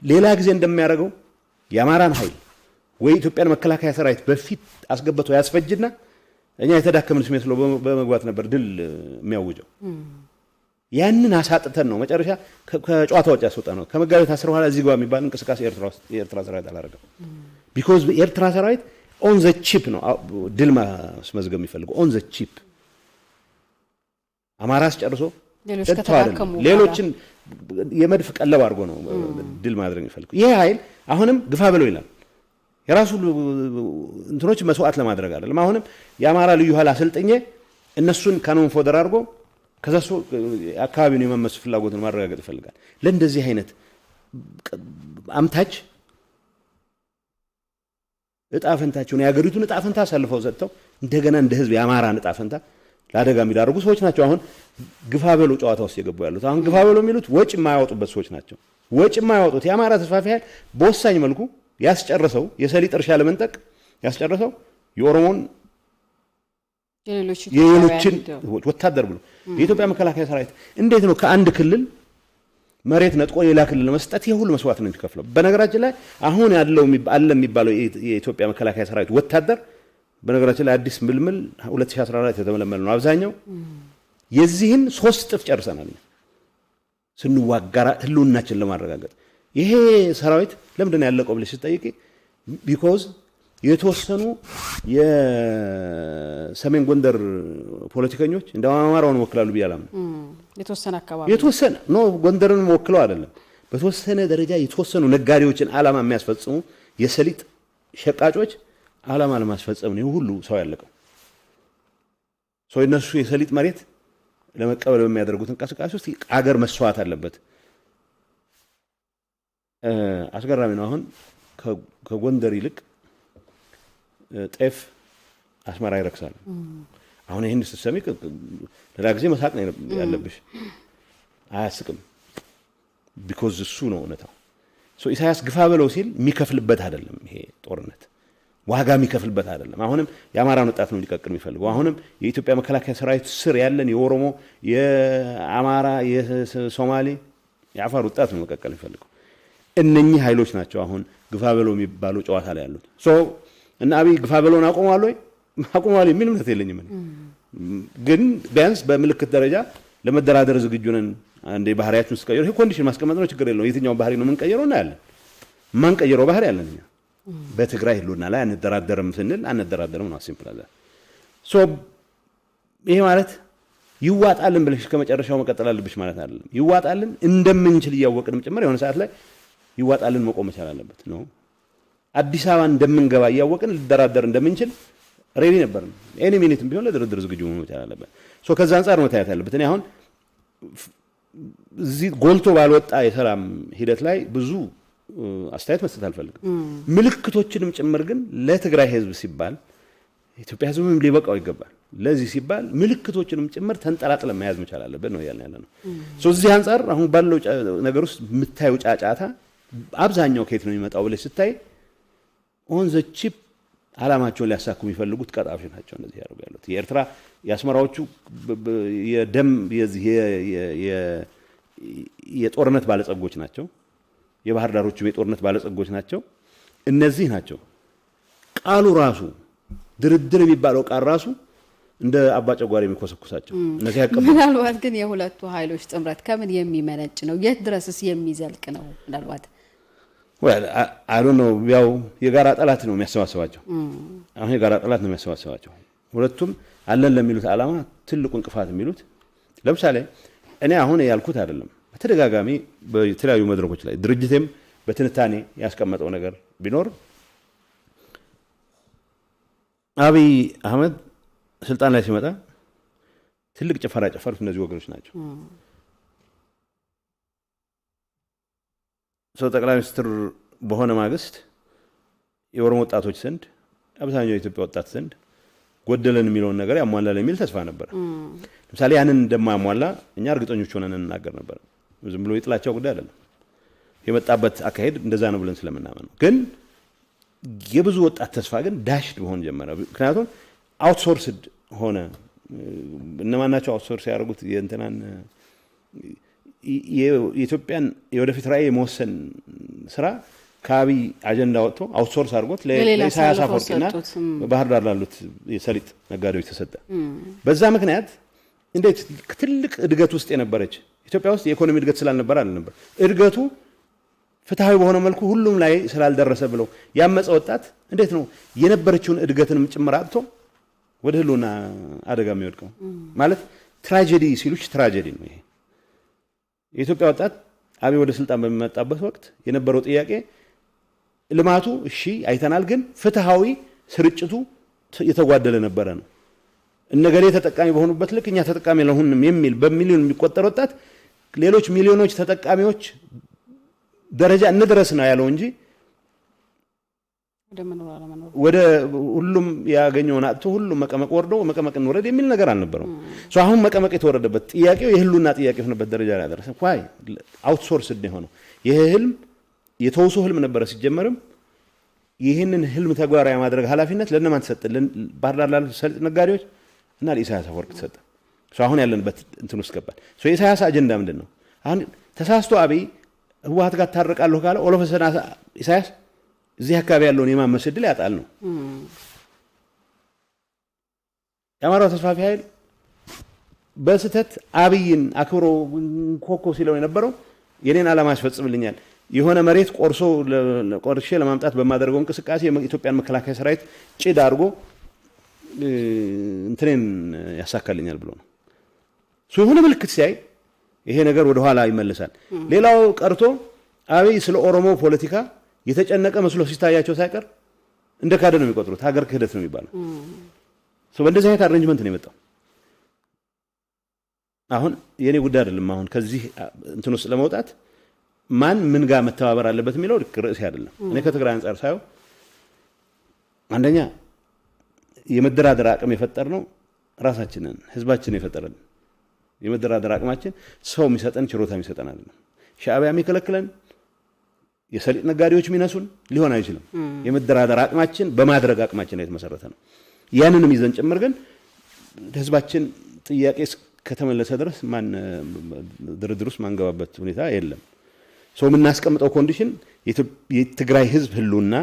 ሌላ ጊዜ እንደሚያደርገው የአማራን ኃይል ወይ ኢትዮጵያን መከላከያ ሰራዊት በፊት አስገብቶ ያስፈጅና እኛ የተዳከመን ስሜት ነው በመግባት ነበር ድል የሚያውጀው። ያንን አሳጥተን ነው መጨረሻ ከጨዋታ ወጪ ያስወጣ ነው። ከመጋቢት 10 በኋላ እዚህ ጋር የሚባል እንቅስቃሴ የኤርትራ ሰራዊት አላደረገም። ቢኮዝ የኤርትራ ሰራዊት ኦን ዘ ቺፕ ነው ድል ማስመዝገብ የሚፈልገው ኦን ዘ ቺፕ አማራስ ጨርሶ ሌሎችን የመድፍ ቀለብ አድርጎ ነው ድል ማድረግ የሚፈልገው። ይሄ ኃይል አሁንም ግፋ ብለው ይላል የራሱ እንትኖች መስዋዕት ለማድረግ አይደለም። አሁንም የአማራ ልዩ ኃይል አሰልጠኘ እነሱን ካኖን ፎደር አድርጎ ከዛሱ አካባቢውን የመመስ ፍላጎትን ማረጋገጥ ይፈልጋል። ለእንደዚህ አይነት አምታች እጣ ፈንታቸውን ያገሪቱን እጣ ፈንታ አሳልፈው ሰጥተው እንደገና እንደ ህዝብ የአማራን እጣ ፈንታ ለአደጋ የሚዳርጉ ሰዎች ናቸው። አሁን ግፋ በለው ጨዋታ ውስጥ የገቡ ያሉት አሁን ግፋ በለው የሚሉት ወጭ የማያወጡበት ሰዎች ናቸው። ወጭ የማያወጡት የአማራ ተስፋፊ ኃይል በወሳኝ መልኩ ያስጨረሰው የሰሊጥ እርሻ ለመንጠቅ ያስጨረሰው የኦሮሞን የሌሎችን ወታደር ብሎ የኢትዮጵያ መከላከያ ሰራዊት እንዴት ነው ከአንድ ክልል መሬት ነጥቆ ሌላ ክልል ለመስጠት ይሄ ሁሉ መስዋዕት ነው የሚከፍለው። በነገራችን ላይ አሁን ያለው አለ የሚባለው የኢትዮጵያ መከላከያ ሰራዊት ወታደር በነገራችን ላይ አዲስ ምልምል 2014 የተመለመለ ነው አብዛኛው። የዚህን 3 እጥፍ ጨርሰናል ስንዋጋራ ህልውናችን ለማረጋገጥ። ይሄ ሰራዊት ለምንድን ነው ያለቀው ብለሽ ስትጠይቂ ቢኮዝ የተወሰኑ የሰሜን ጎንደር ፖለቲከኞች እንደ አማራውን ወክላሉ ቢያላም የተወሰነ አካባቢ የተወሰነ ነው ጎንደርን ወክለው አይደለም በተወሰነ ደረጃ የተወሰኑ ነጋዴዎችን አላማ የሚያስፈጽሙ የሰሊጥ ሸቃጮች አላማ ለማስፈጸም ነው ሁሉ ሰው ያለቀው። እነሱ የሰሊጥ መሬት ለመቀበል በሚያደርጉት እንቅስቃሴ ውስጥ አገር መስዋዕት አለበት። አስገራሚ ነው። አሁን ከጎንደር ይልቅ ጤፍ አስመራ ይረክሳል። አሁን ይሄን ስትሰሚ ለላ ጊዜ መሳቅ ነው ያለብሽ። አያስቅም ቢኮዝ እሱ ነው እውነታው። ኢሳያስ ግፋ በለው ሲል የሚከፍልበት አይደለም ይሄ ጦርነት ዋጋ የሚከፍልበት አይደለም። አሁንም የአማራን ወጣት ነው ሊቀቅል የሚፈልገው። አሁንም የኢትዮጵያ መከላከያ ሰራዊት ስር ያለን የኦሮሞ የአማራ የሶማሌ የአፋር ወጣት ነው መቀቀል የሚፈልገው። እነኚህ ኃይሎች ናቸው አሁን ግፋበሎ የሚባሉ ጨዋታ ላይ ያሉት ሶ እና አብይ ግፋበሎን አቆማሉ የሚል እምነት የለኝም ግን ቢያንስ በምልክት ደረጃ ለመደራደር ዝግጁ ነን አንዴ ባህሪያችን ውስጥ ቀይሮ ይሄ ኮንዲሽን ማስቀመጥ ነው ችግር የለውም የትኛው ባህሪ ነው ምን ቀይረው እና ያለን ማን ቀይረው ባህሪ ያለን እኛ በትግራይ ህልውና ላይ አንደራደርም ስንል አንደራደርም ነው ሲምፕል አዛ ሶ ይሄ ማለት ይዋጣልን ብለሽ ከመጨረሻው መቀጠል አለብሽ ማለት አይደለም ይዋጣልን እንደምንችል ያወቅንም ጭምር የሆነ ሰዓት ላይ ይዋጣልን መቆም መቻል አለበት ነው አዲስ አበባ እንደምንገባ ያወቅን ልደራደር እንደምንችል ሬዲ ነበር ኤኒ ሚኒትም ቢሆን ለድርድር ዝግጁ መሆን መቻል አለበት ሶ ከዛ አንፃር ነው ታያት ያለበት እኔ አሁን እዚህ ጎልቶ ባልወጣ የሰላም ሂደት ላይ ብዙ አስተያየት መስጠት አልፈልግም ምልክቶችንም ጭምር ግን ለትግራይ ህዝብ ሲባል ኢትዮጵያ ህዝብም ሊበቃው ይገባል ለዚህ ሲባል ምልክቶችንም ጭምር ተንጠላጥለን መያዝ መቻል አለበት ነው ያለነው ሶ እዚህ አንፃር አሁን ባለው ነገር ውስጥ ምታዩ ጫጫታ አብዛኛው ከየት ነው የሚመጣው ብለሽ ስታይ ኦን ዘ ቺፕ አላማቸውን ሊያሳኩ የሚፈልጉት ቀጣፊ ናቸው እነዚህ ያደርጉ ያሉት የኤርትራ ያስመራዎቹ የደም የጦርነት ባለጸጎች ናቸው የባህር ዳሮቹ የጦርነት ባለጸጎች ናቸው እነዚህ ናቸው ቃሉ ራሱ ድርድር የሚባለው ቃል ራሱ እንደ አባጨጓሪ የሚኮሰኩሳቸው እነዚህ ያቀበሉ ምናልባት ግን የሁለቱ ኃይሎች ጥምረት ከምን የሚመነጭ ነው የት ድረስስ የሚዘልቅ ነው ምናልባት well I don't know ያው የጋራ ጠላት ነው የሚያሰባስባቸው አሁን የጋራ ጠላት ነው የሚያሰባስባቸው ሁለቱም አለን ለሚሉት አላማ ትልቁ እንቅፋት የሚሉት ለምሳሌ እኔ አሁን ያልኩት አይደለም በተደጋጋሚ በተለያዩ መድረኮች ላይ ድርጅቴም በትንታኔ ያስቀመጠው ነገር ቢኖር አብይ አህመድ ስልጣን ላይ ሲመጣ ትልቅ ጭፈራ ጨፈሩት እነዚህ ወገኖች ናቸው ሰው ጠቅላይ ሚኒስትር በሆነ ማግስት የኦሮሞ ወጣቶች ዘንድ አብዛኛው የኢትዮጵያ ወጣት ዘንድ ጎደለን የሚለውን ነገር ያሟላል የሚል ተስፋ ነበር ለምሳሌ ያንን እንደማያሟላ እኛ እርግጠኞች ሆነን እናገር ነበር ዝም ብሎ ይጥላቸው ጉዳይ አይደለም የመጣበት አካሄድ እንደዛ ነው ብለን ስለምናመን ነው ግን የብዙ ወጣት ተስፋ ግን ዳሽድ ሆነ ጀመረ ምክንያቱም አውትሶርስድ ሆነ እነማናቸው አውትሶርስ ያደርጉት የእንተናን የኢትዮጵያን የወደፊት ራዕይ መወሰን ስራ ካቢ አጀንዳ ወጥቶ አውትሶርስ አድርጎት ለኢሳያስ አፈወርቂና ባህር ዳር ላሉት የሰሊጥ ነጋዴዎች ተሰጠ በዛ ምክንያት እንዴት ትልቅ እድገት ውስጥ የነበረች ኢትዮጵያ ውስጥ የኢኮኖሚ እድገት ስላልነበር አይደለም እድገቱ ፍትሃዊ በሆነ መልኩ ሁሉም ላይ ስላልደረሰ ብለው ያመፀ ወጣት እንዴት ነው የነበረችውን እድገትንም ጭምር አጥቶ ወደ ህልውና አደጋ የሚወድቀው ማለት ትራጀዲ ሲሉሽ ትራጀዲ ነው ይሄ የኢትዮጵያ ወጣት አብይ ወደ ስልጣን በሚመጣበት ወቅት የነበረው ጥያቄ ልማቱ እሺ አይተናል ግን ፍትሃዊ ስርጭቱ የተጓደለ ነበር ነው እነገሌ ተጠቃሚ በሆኑበት ልክ እኛ ተጠቃሚ ለሁንም የሚል በሚሊዮን የሚቆጠር ወጣት ሌሎች ሚሊዮኖች ተጠቃሚዎች ደረጃ እንድረስ ነው ያለው እንጂ ወደ ሁሉም ያገኘውን አጥቶ ሁሉም መቀመቅ ወርዶ መቀመቅ እንወረድ የሚል ነገር አልነበረም ሶ አሁን መቀመቅ የተወረደበት ጥያቄው የህልውና ጥያቄ ሆነበት ደረጃ ላይ ደረሰ ዋይ አውትሶርስድ ነው ይሄ ህልም የተወሰው ህልም ነበር ሲጀመርም ይሄንን ህልም ተግባራዊ ማድረግ ኃላፊነት ለነማን ተሰጠ ባህር ዳር ላሉ ሰልጥ ነጋዴዎች እና ለኢሳያስ አፈወርቂ ተሰጠ ሶ አሁን ያለንበት እንትን ውስጥ ገባል ሶ የኢሳያስ አጀንዳ ምንድነው አሁን ተሳስቶ አብይ ህወሓት ጋር ታረቃለሁ ካለ ኦሎፈሰና ኢሳያስ እዚህ አካባቢ ያለውን የማመስደል ያጣል ነው ያማራው ተስፋፊ ኃይል በስተት አብይን አክብሮ ኮኮ ሲለው የነበረው የኔን አላማ ያስፈጽምልኛል የሆነ መሬት ቆርሼ ለማምጣት በማደርገው እንቅስቃሴ የኢትዮጵያን መከላከያ ሰራዊት ጭድ አድርጎ እንትኔን ያሳካልኛል ብሎ ነው ሶ የሆነ ምልክት ሲያይ ይሄ ነገር ወደ ኋላ ይመለሳል ሌላው ቀርቶ አብይ ስለ ኦሮሞ ፖለቲካ የተጨነቀ መስሎ ሲታያቸው ሳይቀር እንደ ካደ ነው የሚቆጥሩት ሀገር ክህደት ነው የሚባለው ሶ በእንደዚህ አይነት አሬንጅመንት ነው የመጣው አሁን የኔ ጉዳይ አይደለም አሁን ከዚህ እንትን ውስጥ ለመውጣት ማን ምን ጋር መተባበር አለበት የሚለው ርዕስ አይደለም እኔ ከትግራይ አንፃር ሳይው አንደኛ የመደራደር አቅም የፈጠር ነው ራሳችንን ህዝባችንን የፈጠረን የመደራደር አቅማችን ሰው የሚሰጠን ችሮታ የሚሰጠን አይደለም ሻዕቢያ የሚከለክለን የሰሊጥ ነጋዴዎች ሚነሱን ሊሆን አይችልም የመደራደር አቅማችን በማድረግ አቅማችን ላይ የተመሰረተ ነው ያንንም ይዘን ጭምር ግን ህዝባችን ጥያቄ ከተመለሰ ድረስ ማን ድርድር ውስጥ ማንገባበት ሁኔታ የለም ሰው የምናስቀምጠው ኮንዲሽን የትግራይ ህዝብ ህልውና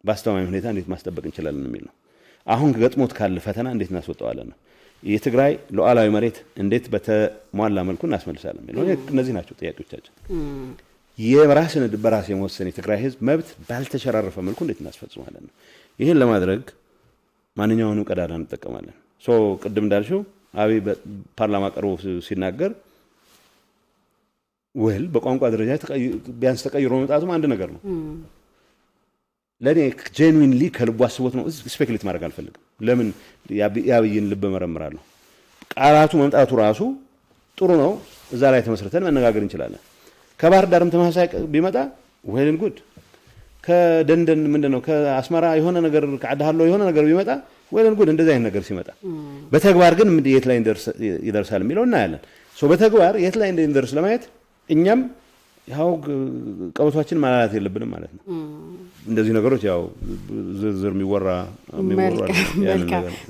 በአስተማማኝ ሁኔታ እንዴት ማስጠበቅ እንችላለን የሚል ነው። አሁን ገጥሞት ካለ ፈተና እንዴት እናስወጣዋለን ነው። የትግራይ ሉዓላዊ መሬት እንዴት በተሟላ መልኩ እናስመልሳለን የሚለው እነዚህ ናቸው ጥያቄዎቻችን። የራስን በራስ የመወሰን የትግራይ ህዝብ መብት ባልተሸራረፈ መልኩ እንዴት እናስፈጽማለን ነው። ይሄን ለማድረግ ማንኛውንም ቀዳዳ እንጠቀማለን። ቅድም እንዳልሽው አብይ በፓርላማ ቀርቦ ሲናገር በቋንቋ ደረጃ ቢያንስ ተቀይሮ መምጣቱም አንድ ነገር ነው። ለኔ ጄኑዊንሊ ከልቡ አስቦት ነው። ስፔኩሌት ማድረግ አልፈልግም። ለምን የአብይን ልብ መረምራለሁ። ቃላቱ መምጣቱ ራሱ ጥሩ ነው። እዛ ላይ ተመስርተን መነጋገር እንችላለን። ከባህር ዳርም ተመሳሳይ ቢመጣ ወይን ጉድ ከደንደን ምንድነው ከአስመራ የሆነ ነገር ከአዳሃሎ የሆነ ነገር ቢመጣ ወይን ጉድ እንደዛ አይነት ነገር ሲመጣ በተግባር ግን የት ላይ ይደርሳል የሚለው እናያለን። በተግባር የት ላይ እንደሚደርስ ለማየት እኛም ያው ቀበቷችን ማላላት የለብንም ማለት ነው። እንደዚህ ነገሮች ያው ዝርዝር የሚወራ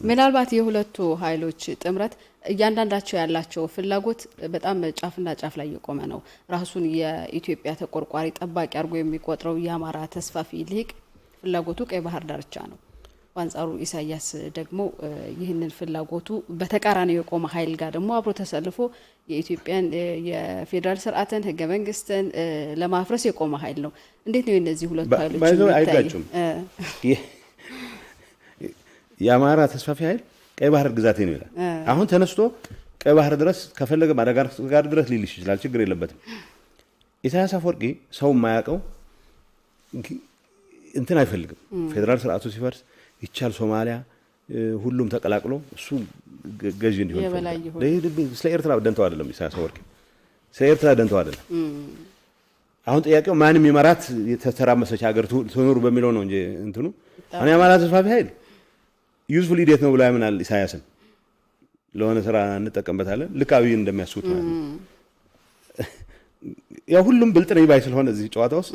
ምናልባት የሁለቱ ኃይሎች ጥምረት እያንዳንዳቸው ያላቸው ፍላጎት በጣም ጫፍና ጫፍ ላይ የቆመ ነው። ራሱን የኢትዮጵያ ተቆርቋሪ ጠባቂ አድርጎ የሚቆጥረው የአማራ ተስፋፊ ልሂቅ ፍላጎቱ ቀይ ባህር ዳርቻ ነው። በአንጻሩ ኢሳያስ ደግሞ ይህንን ፍላጎቱ በተቃራኒ የቆመ ኃይል ጋር ደግሞ አብሮ ተሰልፎ የኢትዮጵያን የፌደራል ስርዓትን ህገ መንግስትን ለማፍረስ የቆመ ኃይል ነው። እንዴት ነው እነዚህ ሁለቱ ኃይሎች አይጋጩም? የአማራ ተስፋፊ ኃይል ቀይ ባህር ግዛቴ ነው ይላል። አሁን ተነስቶ ቀይ ባህር ድረስ ከፈለገ ማዳጋስካር ድረስ ሊልሽ ይችላል። ችግር የለበትም። ኢሳያስ አፈወርቂ ሰው የማያውቀው እንትን አይፈልግም። ፌደራል ስርዓቱ ሲፈርስ ይቻል ሶማሊያ ሁሉም ተቀላቅሎ እሱ ገዢ እንዲሆን ስለ ኤርትራ ደንተው አይደለም። ኢሳያስ አፈወርቂ ስለ ኤርትራ ደንተው አይደለም። አሁን ጥያቄው ማንም ይመራት የተተራመሰች ሀገር ትኖር በሚለው ነው እንጂ እንትኑ አሁን የአማራ ተስፋፊ ኃይል ዩዝፉል ኢዲየት ነው ብሎ ያምናል። ኢሳያስን ለሆነ ስራ እንጠቀምበታለን ልክ አብይ እንደሚያስቡት ማለት ነው። ያ ሁሉም ብልጥ ነኝ ባይ ስለሆነ እዚህ ጨዋታ ውስጥ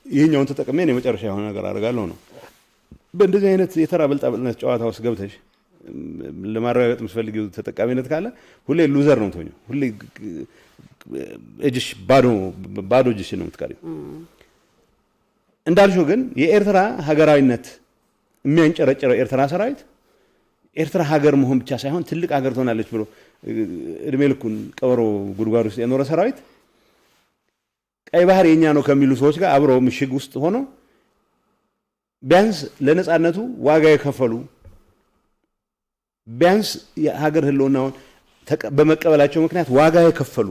ይሄኛውን ተጠቅሜ ነው መጨረሻ የሆነ ነገር አደርጋለሁ ነው። በእንደዚህ አይነት የተራ ብልጣብልነት ጨዋታ ውስጥ ገብተሽ ለማረጋገጥ የምትፈልጊው ተጠቃሚነት ካለ ሁሌ ሉዘር ነው የምትሆኚው። ሁሌ እጅሽ ባዶ እጅሽ ነው የምትቀሪው። እንዳልሽው ግን የኤርትራ ሀገራዊነት የሚያንጨረጭረው ኤርትራ ሰራዊት ኤርትራ ሀገር መሆን ብቻ ሳይሆን ትልቅ ሀገር ትሆናለች ብሎ እድሜ ልኩን ቀበሮ ጉድጓድ ውስጥ የኖረ ሰራዊት ቀይ ባህር የኛ ነው ከሚሉ ሰዎች ጋር አብሮ ምሽግ ውስጥ ሆኖ ቢያንስ ለነጻነቱ ዋጋ የከፈሉ ቢያንስ የሀገር ህልውናውን በመቀበላቸው ምክንያት ዋጋ የከፈሉ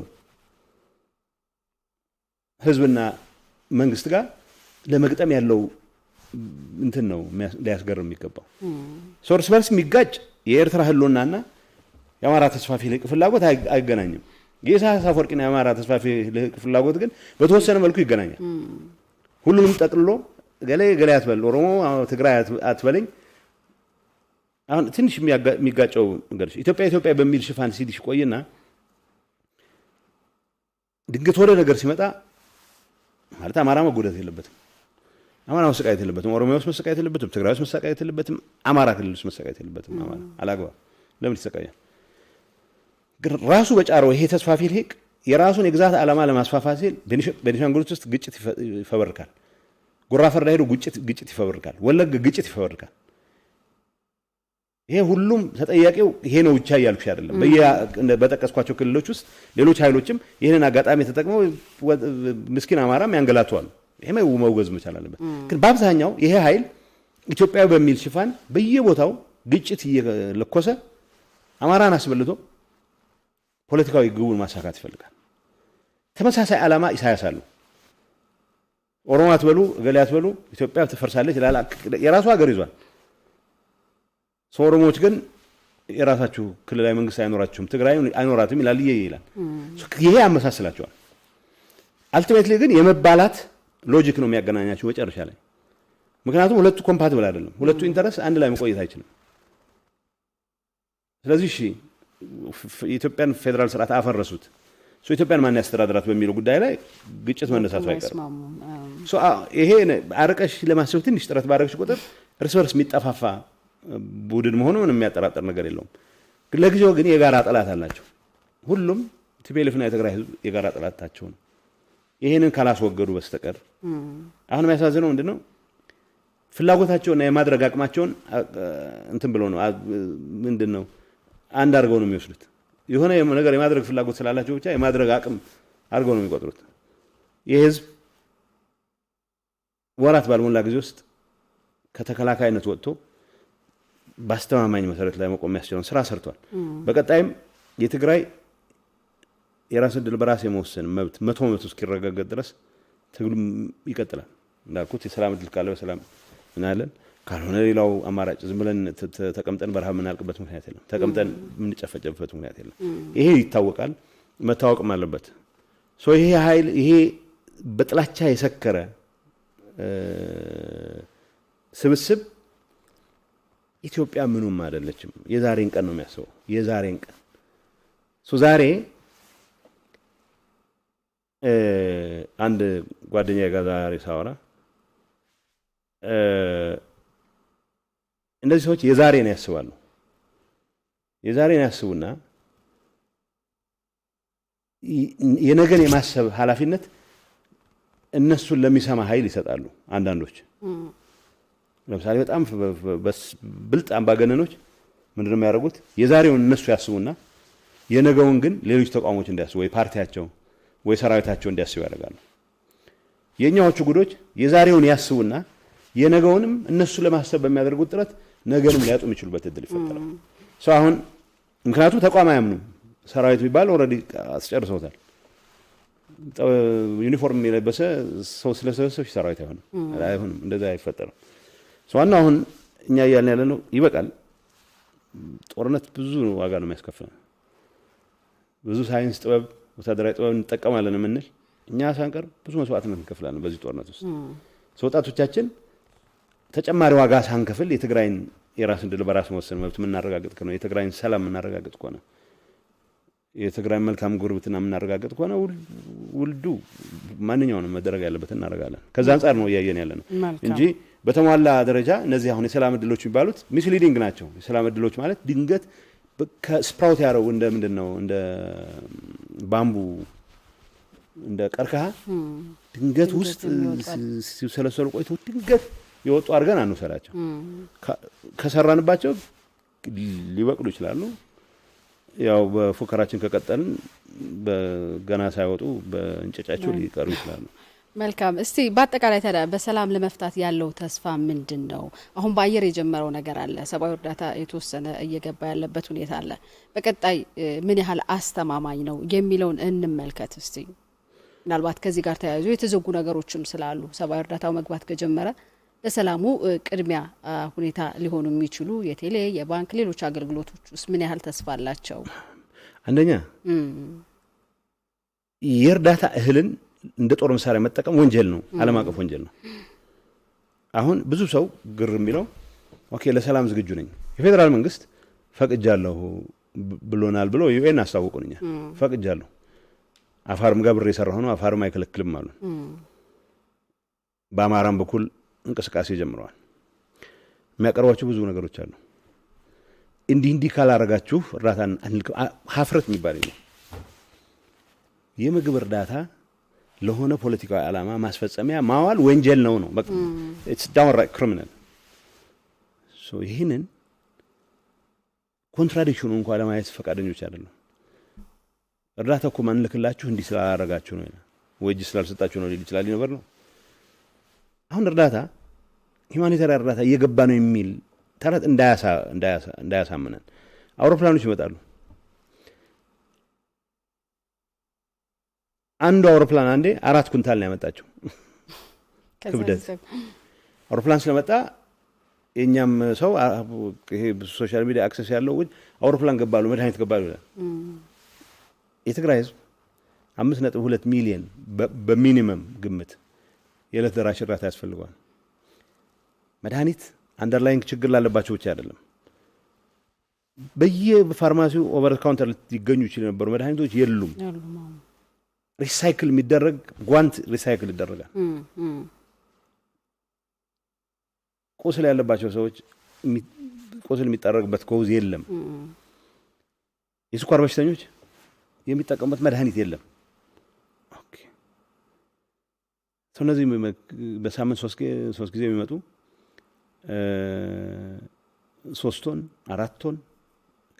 ህዝብና መንግስት ጋር ለመግጠም ያለው እንትን ነው ሊያስገርም የሚገባው። ሶርስ በርስ የሚጋጭ የኤርትራ ህልውናና የአማራ ተስፋፊ ልሂቅ ፍላጎት አይገናኝም። የኢሳያስ አፈወርቂና የአማራ ተስፋፊ ልሂቅ ፍላጎት ግን በተወሰነ መልኩ ይገናኛል። ሁሉንም ጠቅልሎ ገሌ አትበል ኦሮሞ ትግራይ አትበለኝ። አሁን ትንሽ የሚጋጨው ነገር ኢትዮጵያ በሚል ሽፋን ሲዲሽ ቆይና ድንገት ወደ ነገር ሲመጣ ማለት አማራ መጎዳት የለበትም፣ አማራ መሰቃየት የለበትም፣ ኦሮሚያ ውስጥ መሰቃየት የለበትም፣ ትግራይ ውስጥ መሰቃየት የለበትም፣ አማራ ክልል ውስጥ መሰቃየት የለበትም። አማራ አላግባብ ለምን ይሰቃያል? ራሱ በጫረው ይሄ ተስፋፊ ልሂቅ የራሱን የግዛት ዓላማ ለማስፋፋት ሲል ቤኒሻንጉል ውስጥ ግጭት ይፈበርካል፣ ጉራ ፈርዳ ሄዶ ግጭት ይፈበርካል፣ ወለጋ ግጭት ይፈበርካል። ይሄ ሁሉም ተጠያቂው ይሄ ነው ብቻ እያልኩሽ አይደለም። በጠቀስኳቸው ክልሎች ውስጥ ሌሎች ኃይሎችም ይሄንን አጋጣሚ ተጠቅመው ምስኪን አማራም ያንገላቷል። ይሄ መውገዝ መቻል አለበት። ግን በአብዛኛው ይሄ ኃይል ኢትዮጵያ በሚል ሽፋን በየቦታው ግጭት እየለኮሰ አማራን አስበልቶ ፖለቲካዊ ግቡን ማሳካት ይፈልጋል። ተመሳሳይ ዓላማ ኢሳያስ አለው። ኦሮሞ አትበሉ ገሌ አትበሉ ኢትዮጵያ ትፈርሳለች ይላል። የራሱ ሀገር ይዟል። ኦሮሞዎች ግን የራሳችሁ ክልላዊ መንግስት አይኖራችሁም፣ ትግራይ አይኖራትም ይላል ይላል። ይሄ ያመሳስላቸዋል። አልቲሜትሊ ግን የመባላት ሎጂክ ነው የሚያገናኛቸው መጨረሻ ላይ። ምክንያቱም ሁለቱ ኮምፓቲብል አይደለም፣ ሁለቱ ኢንተረስት አንድ ላይ መቆየት አይችልም። ስለዚህ የኢትዮጵያን ፌደራል ስርዓት አፈረሱት፣ ኢትዮጵያን ማን ያስተዳድራት በሚለው ጉዳይ ላይ ግጭት መነሳቱ አይቀርም። ይሄ አርቀሽ ለማሰብ ትንሽ ጥረት ባደረግሽ ቁጥር እርስ በርስ የሚጠፋፋ ቡድን መሆኑ ምንም የሚያጠራጥር ነገር የለውም። ለጊዜው ግን የጋራ ጠላት አላቸው። ሁሉም ቲፒኤልኤፍና የትግራይ ህዝብ የጋራ ጠላታቸው ነው። ይሄንን ካላስወገዱ በስተቀር አሁን የሚያሳዝነው ምንድነው ፍላጎታቸውና የማድረግ አቅማቸውን እንትን ብለው ነው ምንድነው አንድ አድርገው ነው የሚወስዱት የሆነ ነገር የማድረግ ፍላጎት ስላላቸው ብቻ የማድረግ አቅም አድርገው ነው የሚቆጥሩት የህዝብ ወራት ባልሞላ ጊዜ ውስጥ ከተከላካይነት ወጥቶ ባስተማማኝ መሰረት ላይ መቆም ያስችላል ስራ ሰርቷል በቀጣይም የትግራይ የራስ ዕድል በራስ የመወሰን መብት 100% እስኪረጋገጥ ድረስ ትግሉም ይቀጥላል እንዳልኩት የሰላም ዕድል ካለ በሰላም እናለን ካልሆነ ሌላው አማራጭ ዝም ብለን ተቀምጠን በረሃብ ምናልቅበት ምክንያት የለም ተቀምጠን ምንጨፈጨፍበት ምክንያት የለም ይሄ ይታወቃል መታወቅም አለበት ሶ ይሄ ኃይል ይሄ በጥላቻ የሰከረ ስብስብ ኢትዮጵያ ምኑም አይደለችም የዛሬን ቀን ነው የሚያስበው የዛሬን ቀን ሶ ዛሬ አንድ ጓደኛዬ ጋር ዛሬ ሳወራ እንደዚህ ሰዎች የዛሬን ያስባሉ የዛሬን ያስቡና የነገን የማሰብ ኃላፊነት እነሱን ለሚሰማ ኃይል ይሰጣሉ አንዳንዶች ለምሳሌ በጣም ብልጥ አምባገነኖች ምንድነው የሚያደርጉት የዛሬውን እነሱ ያስቡና የነገውን ግን ሌሎች ተቋሞች እንዲያስቡ ወይ ፓርቲያቸው ወይ ሰራዊታቸው እንዲያስቡ ያደርጋሉ የኛዎቹ ጉዶች የዛሬውን ያስቡና የነገውንም እነሱ ለማሰብ በሚያደርጉት ጥረት ነገንም ሊያጡ የሚችሉበት እድል ይፈጠራል ሶ አሁን ምክንያቱም ተቋም አያምኑም ሰራዊት ቢባል ኦሬዲ አስጨርሰውታል ዩኒፎርም የለበሰ ሰው ስለሰበሰበ ሰራዊት አይሆንም እንደዛ አይፈጠርም ሶ አሁን እኛ ያለነው ይበቃል ጦርነት ብዙ ዋጋ ነው የሚያስከፍለው ብዙ ሳይንስ ጥበብ ወታደራዊ ጥበብ እንጠቀማለን ምንል እኛ ሳንቀር ብዙ መስዋዕትነት እንከፍላለን በዚህ ጦርነት ውስጥ ወጣቶቻችን ተጨማሪ ዋጋ ሳንከፍል የትግራይን የራስ ዕድል በራስ መወሰን መብት ምናረጋግጥ ከሆነ የትግራይን ሰላም ምናረጋግጥ ከሆነ የትግራይ መልካም ጉርብትና ምናረጋግጥ ከሆነ ውልዱ ማንኛውንም መደረግ ያለበት እናረጋለን ከዛ አንፃር ነው ያየን ያለነው እንጂ በተሟላ ደረጃ እነዚህ አሁን የሰላም ዕድሎች የሚባሉት ሚስሊዲንግ ናቸው የሰላም ዕድሎች ማለት ድንገት ከስፕራውት ያረው እንደ ምንድነው እንደ ባምቡ እንደ ቀርከሃ ድንገት ውስጥ ሲሰለሰሉ ቆይቶ ድንገት ይወጡ አርገን አንሰራቸው ከሰራንባቸው ሊበቅሉ ይችላሉ ያው በፉከራችን ከቀጠልን በገና ሳይወጡ በእንጨጫቸው ሊቀሩ ይችላሉ መልካም እስቲ በአጠቃላይ ታዲያ በሰላም ለመፍታት ያለው ተስፋ ምንድነው አሁን ባየር የጀመረው ነገር አለ ሰብአዊ እርዳታ የተወሰነ እየገባ ያለበት ሁኔታ አለ በቀጣይ ምን ያህል አስተማማኝ ነው የሚለውን እንመልከት እስቲ ምናልባት ከዚህ ጋር ተያይዞ የተዘጉ ነገሮችም ስላሉ ሰብአዊ እርዳታው መግባት ከጀመረ ለሰላሙ ቅድሚያ ሁኔታ ሊሆኑ የሚችሉ የቴሌ የባንክ ሌሎች አገልግሎቶች ውስጥ ምን ያህል ተስፋ አላቸው አንደኛ የእርዳታ እህልን እንደ ጦር መሳሪያ መጠቀም ወንጀል ነው ዓለም አቀፍ ወንጀል ነው አሁን ብዙ ሰው ግር የሚለው ኦኬ ለሰላም ዝግጁ ነኝ የፌደራል መንግስት ፈቅጃለሁ ብሎናል ብሎ ዩኤን አስታውቁልኛ ፈቅጃለሁ አፋርም ጋር ብር የሰራው ነው አፋርም አይከለክልም አሉ በአማራም በኩል እንቅስቃሴ ጀምረዋል የሚያቀርቧቸው ብዙ ነገሮች አሉ እንዲህ ካላረጋችሁ እርዳታን ሀፍረት የሚባል ነው የምግብ እርዳታ ለሆነ ፖለቲካዊ ዓላማ ማስፈጸሚያ ማዋል ወንጀል ነው በቃ ኢትስ ዳውንራይት ክሪሚናል ሶ ይሄንን ኮንትራዲክሽኑ እንኳን ለማየት ፈቃደኞች አይደለም እርዳታ እኮ ማንልክላችሁ እንዲህ ስላላረጋችሁ ነው ወይጅ ስላልሰጣችሁ ነው ይችላል ነበር ነው አሁን እርዳታ ሁማኒታሪያን እርዳታ እየገባ ነው የሚል ተረት እንዳያሳምነን አውሮፕላኖች ይመጣሉ አንዱ አውሮፕላን አንዴ 4 ኩንታል ነው ያመጣቸው ክብደት አውሮፕላን ስለመጣ የኛም ሰው ይሄ ሶሻል ሚዲያ አክሰስ ያለው አውሮፕላን ገባሉ መድኃኒት ገባሉ የትግራይ ህዝብ 5.2 ሚሊዮን በሚኒመም ግምት የዕለት ደራሽ እርዳታ ያስፈልጋል መድኃኒት አንደርላይንግ ችግር ላለባቸው ብቻ አይደለም በየፋርማሲው ኦቨር ካውንተር ሊገኙ ይችላል ነበር መድኃኒቶች የሉም ሪሳይክል የሚደረግ ጓንት ሪሳይክል ይደረጋል ቁስል ያለባቸው ሰዎች ቁስል የሚጠረግበት ኮዝ የለም የስኳር በሽተኞች የሚጠቀሙበት መድኃኒት የለም ኦኬ እነዚህ በሳምንት 3 ጊዜ የሚመጡ 3 ቶን 4 ቶን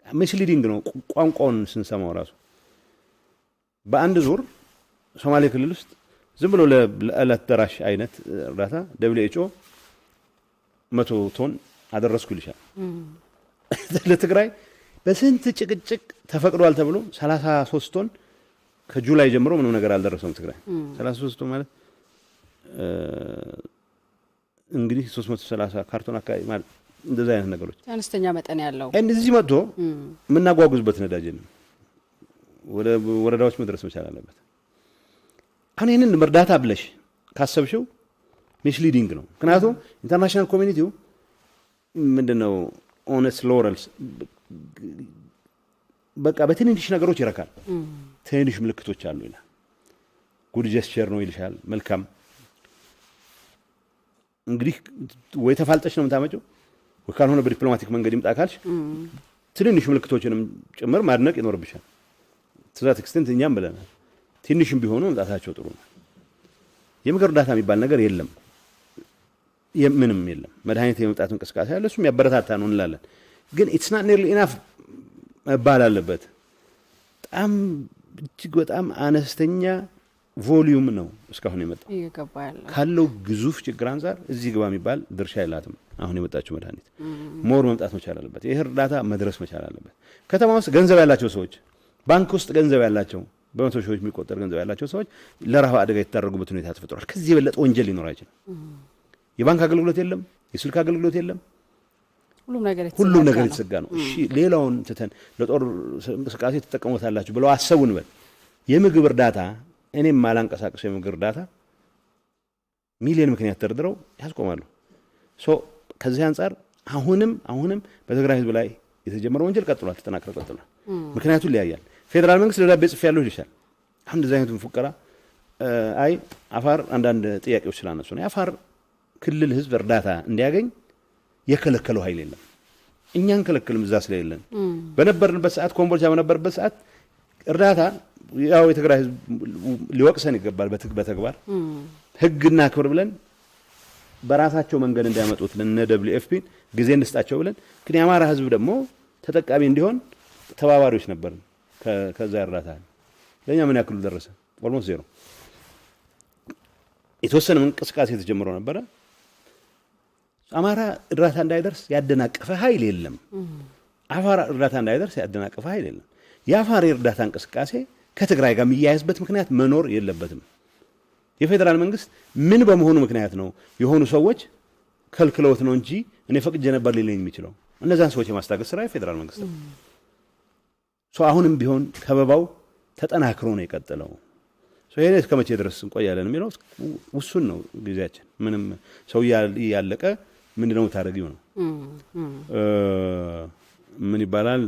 ሚስሊዲንግ ነው ቋንቋውን ስንሰማው ራሱ በአንድ ዙር ሶማሌ ክልል ውስጥ ዝም ብሎ ለዕለት ደራሽ አይነት እርዳታ WHO 100 ቶን አደረስኩ ይልሻል። ለትግራይ በስንት ጭቅጭቅ ተፈቅዷል ተብሎ 33 ቶን ከጁላይ ጀምሮ ምንም ነገር አልደረሰውም ትግራይ 33 ቶን ማለት እንግዲህ 330 ካርቶን አካባቢ ማለት እንደዛ አይነት ነገሮች አነስተኛ መጠን ያለው እዚህ መጥቶ ምናጓጉዝበት ነዳጅ ነው ወደ ወረዳዎች መድረስ መቻል አለበት። አሁን ይሄንን እርዳታ ብለሽ ካሰብሽው ሚስሊዲንግ ነው። ምክንያቱም ኢንተርናሽናል ኮሚኒቲው ምንድነው ኦነስት ሎረልስ በቃ በትንንሽ ነገሮች ይረካል። ትንንሽ ምልክቶች አሉ ይላል። ጉድ ጀስቸር ነው ይልሻል። መልካም እንግዲህ ወይ ተፋልጠሽ ነው የምታመጪው ወይ ካልሆነ በዲፕሎማቲክ መንገድ ይምጣ ካልሽ ትንንሽ ምልክቶችንም ጭምር ማድነቅ ይኖርብሻል። ትዛት ኤክስቴንት እኛም ብለናል። ትንሽም ቢሆኑ መምጣታቸው ጥሩ ነው። የምግብ እርዳታ የሚባል ነገር የለም፣ ምንም የለም። መድኃኒት የመምጣት እንቅስቃሴ አለ፣ እሱም ያበረታታ ነው እንላለን። ግን ኢትስ ናት ኒርሊ ኢናፍ መባል አለበት። በጣም እጅግ በጣም አነስተኛ ቮሊዩም ነው እስካሁን የመጣው ካለው ግዙፍ ችግር አንፃር እዚህ ግባ የሚባል ድርሻ የላትም። አሁን የመጣችው መድኃኒት ሞር መምጣት መቻል አለበት። ይሄ እርዳታ መድረስ መቻል አለበት። ከተማ ውስጥ ገንዘብ ያላቸው ሰዎች፣ ባንክ ውስጥ ገንዘብ ያላቸው በመቶ ሺዎች የሚቆጠር ገንዘብ ያላቸው ሰዎች ለረሃብ አደጋ የተዳረጉበት ሁኔታ ተፈጥሯል። ከዚህ የበለጠ ወንጀል ሊኖር አይችልም። የባንክ አገልግሎት የለም፣ የስልክ አገልግሎት የለም፣ ሁሉም ነገር የተዘጋ ነው። እሺ ሌላውን ትተን ለጦር እንቅስቃሴ ተጠቀሙታላችሁ ብለው አሰቡን በል የምግብ እርዳታ እኔም ማላንቀሳቀስ የምግብ እርዳታ ሚሊዮን ምክንያት ተደርድረው ያስቆማሉ። ከዚህ አንፃር አሁንም በትግራይ ህዝብ ላይ የተጀመረው ወንጀል ቀጥሏል፣ ተጠናክሮ ቀጥሏል። ምክንያቱም ሊያያል ፌደራል መንግስት ለዳቤ ጽፍ ያለው ይሻል። አሁን እንደዚህ አይነቱ ሙከራ አይ አፋር አንዳንድ ጥያቄዎች ስላነሱ ነው። የአፋር ክልል ህዝብ እርዳታ እንዲያገኝ የከለከለው ኃይል የለም። እኛን ከለከልም እዛ ስለሌለን በነበርንበት ሰዓት ኮምቦልቻ በነበርበት ሰዓት እርዳታ ያው የትግራይ ህዝብ ሊወቅሰን ይገባል። በተግባር ህግና ክብር ብለን በራሳቸው መንገድ እንዲያመጡት ለነ WFP ጊዜ እንስጣቸው ብለን ግን የአማራ ህዝብ ደግሞ ተጠቃሚ እንዲሆን ተባባሪዎች ነበርን። ከዛ እርዳታ ለኛ ምን ያክሉ ደረሰ? ኦልሞስት ዜሮ። የተወሰነ እንቅስቃሴ ተጀምሮ ነበር። አማራ እርዳታ እንዳይደርስ ያደናቀፈ ኃይል የለም። አፋር እርዳታ እንዳይደርስ ያደናቀፈ ኃይል የለም። የአፋር እርዳታ እንቅስቃሴ ከትግራይ ጋር የሚያያዝበት ምክንያት መኖር የለበትም። የፌደራል መንግስት ምን በመሆኑ ምክንያት ነው የሆኑ ሰዎች ከልክለውት ነው እንጂ እኔ ፈቅጄ ነበር ሊለኝ የሚችለው? እነዛን ሰዎች የማስታገስ ስራ የፌደራል መንግስት ነው። አሁንም ቢሆን ከበባው ተጠናክሮ ነው የቀጠለው። ይሄን እስከመቼ ድረስ እንቆያለን የሚለው ውሱን ነው ጊዜያችን። ምንም ሰው ያለቀ ምንድነው ታረጊው ነው። ምን ይባላል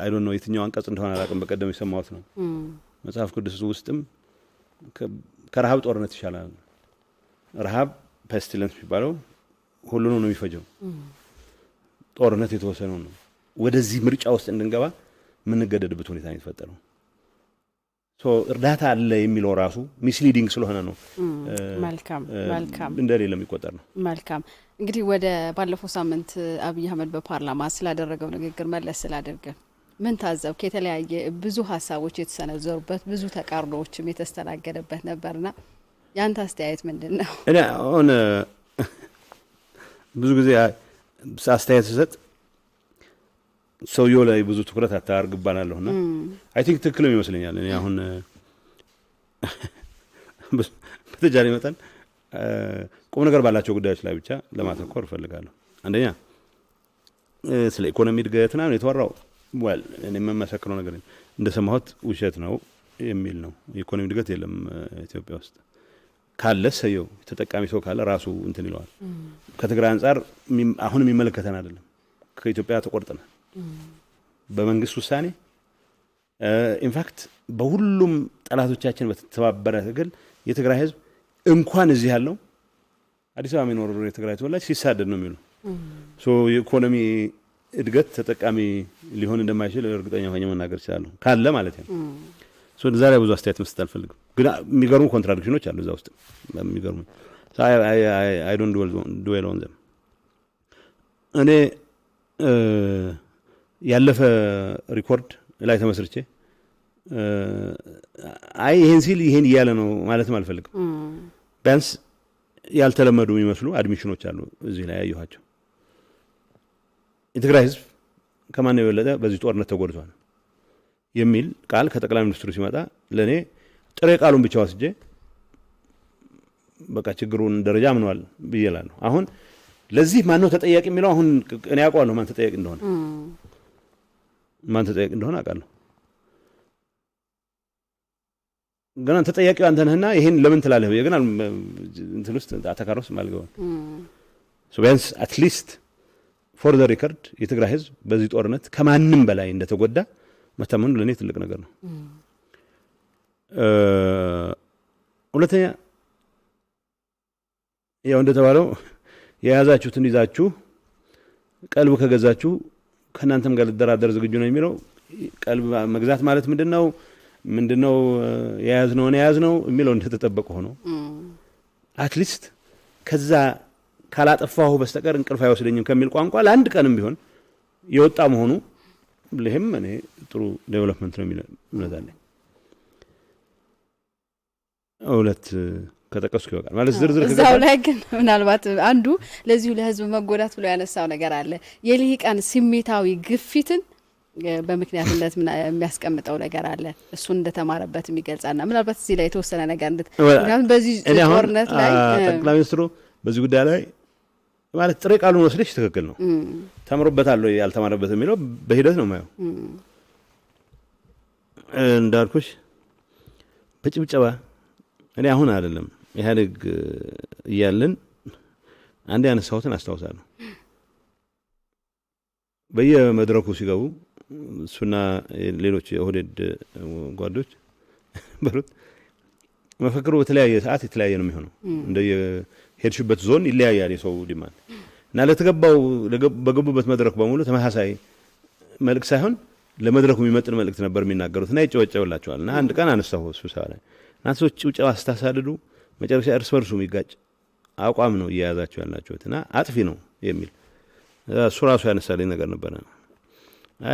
አይ ዶንት ኖ የትኛው አንቀጽ እንደሆነ አላውቅም። በቀደም የሰማሁት ነው መጽሐፍ ቅዱስ ውስጥም ከረሃብ ጦርነት ይሻላል። ረሃብ ፔስቲለንስ የሚባለው ሁሉንም ነው የሚፈጀው። ጦርነት የተወሰነው ነው። ወደዚህ ምርጫ ውስጥ እንድንገባ ምንገደድበት ሁኔታ ነው የተፈጠረው። እርዳታ አለ የሚለው ራሱ ሚስሊዲንግ ስለሆነ ነው። መልካም እንደሌለ የሚቆጠር ነው። መልካም እንግዲህ ወደ ባለፈው ሳምንት አብይ አህመድ በፓርላማ ስላደረገው ንግግር መለስ ስላደረገ ምን ታዘብክ? የተለያየ ብዙ ሀሳቦች የተሰነዘሩበት ብዙ ተቃርኖዎችም የተስተናገደበት ነበርና ያንተ አስተያየት ምንድነው? እኔ አሁን ብዙ ጊዜ አስተያየት ስሰጥ ሰውየው ላይ ብዙ ትኩረት አታርግባናለሁና አይ ቲንክ ትክክልም ይመስለኛል። እኔ አሁን በተጃሪ መጠን ቁም ነገር ባላቸው ጉዳዮች ላይ ብቻ ለማተኮር እፈልጋለሁ። አንደኛ ስለ ኢኮኖሚ እድገትና ነው የተወራው። እኔ የምመሰክረው ነገር እንደሰማሁት ውሸት ነው የሚል ነው። የኢኮኖሚ እድገት የለም ኢትዮጵያ ውስጥ። ካለ ሰየው ተጠቃሚ ሰው ካለ ራሱ እንትን ይለዋል። ከትግራይ አንፃር አሁን የሚመለከተን አይደለም። ከኢትዮጵያ ተቆርጠናል በመንግስት ውሳኔ። ኢንፋክት በሁሉም ጠላቶቻችን በተባበረ ትግል የትግራይ ህዝብ እንኳን እዚህ ያለው አዲስ አበባ የሚኖር የትግራይ ተወላጅ ሲሳደድ ነው የሚለው። የኢኮኖሚ እድገት ተጠቃሚ ሊሆን እንደማይችል እርግጠኛ ሆኜ መናገር ይችላል ካለ ማለት ነው። ዛሬ ብዙ አስተያየት መስጠት አልፈልግም ግን የሚገርሙ ኮንትራዲክሽኖች አሉ እዛ ውስጥ የሚገርሙ I don't dwell on them እኔ ያለፈ ሪኮርድ ላይ ተመስርቼ ይሄን ሲል ይሄን ይያለ ነው ማለት አልፈልግም ቢያንስ ያልተለመዱ የሚመስሉ አድሚሽኖች አሉ እዚህ ላይ ያዩዋቸው የትግራይ ህዝብ ከማን የበለጠ በዚህ ጦርነት ተጎድቷል የሚል ቃል ከጠቅላይ ሚኒስትሩ ሲመጣ ለኔ ጥሬ ቃሉን ብቻ ወስጄ በቃ ችግሩን ደረጃ ምንዋል ብዬላለሁ አሁን ለዚህ ማን ነው ተጠያቂ የሚለው አሁን እኔ ያውቀዋለሁ ማን ተጠያቂ እንደሆነ አውቃለሁ ገና ተጠያቂው አንተ ነህና ይሄን ለምን ትላለህ ግን እንትን ውስጥ አተካሮስ ማልገው so ቢያንስ at least for the record የትግራይ ህዝብ በዚህ ጦርነት ከማንም በላይ እንደተጎዳ መታመኑ ለኔ ትልቅ ነገር ነው ሁለተኛ ያው እንደተባለው የያዛችሁትን ይዛችሁ ቀልብ ከገዛችሁ ከናንተም ጋር ልደራደር ዝግጁ ነው የሚለው ቀልብ መግዛት ማለት ምንድነው የያዝነው የሚለው እንደተጠበቀ ሆኖ at least ከዛ ካላጠፋው በስተቀር እንቅልፍ አይወስደኝም ከሚል ቋንቋ ለአንድ ቀንም ቢሆን የወጣ መሆኑ ለህም እኔ ጥሩ ዴቨሎፕመንት ነው የሚለው እነዛለኝ ሁለት ከተቀስኩ ይወቃል ማለት ዝርዝር ከገባ እዛው ላይ ግን ምናልባት አንዱ ለዚሁ ለህዝብ መጎዳት ብሎ ያነሳው ነገር አለ የልሂቃን ስሜታዊ ግፊትን በመክንያትነት የሚያስቀምጠው ነገር አለ እሱ እንደተማረበት የሚገልጻና ምናልባት እዚህ ላይ የተወሰነ ነገር ምክንያቱም በዚህ ጦርነት ላይ ጠቅላይ ሚኒስትሩ በዚህ ጉዳይ ላይ ማለት ጥሬ ቃሉን ወስደሽ ትክክል ነው ተምሮበታል ወይ ያልተማረበት የሚለው በሂደት ነው ማየው እንዳልኩሽ በጭብጨባ እኔ አሁን አይደለም ኢህአዴግ እያለን አንድ ያነሳሁትን አስተዋውሳለሁ በየመድረኩ ሲገቡ እሱና ሌሎች የኦህዴድ ጓዶች በሩት መፈክሩ በተለያየ ሰዓት የተለያየ ነው የሚሆነው እንደ የሄድሽበት ዞን ይለያያል የሰው ዲማንድ እና ለተገባው በገቡበት መድረክ በሙሉ ተመሳሳይ መልክ ሳይሆን ለመድረኩ የሚመጥን መልእክት ነበር የሚናገሩት እና ይጨወጨውላቸዋል እና አንድ ቀን አነሳሁ ስብሰባ ላይ ናንሶች ጭውጨዋ አስተሳሰዱ መጨረሻ እርስ በርሱ የሚጋጭ አቋም ነው እያያዛቸው ያላችሁትና አጥፊ ነው የሚል እሱ ራሱ ያነሳልኝ ነገር ነበር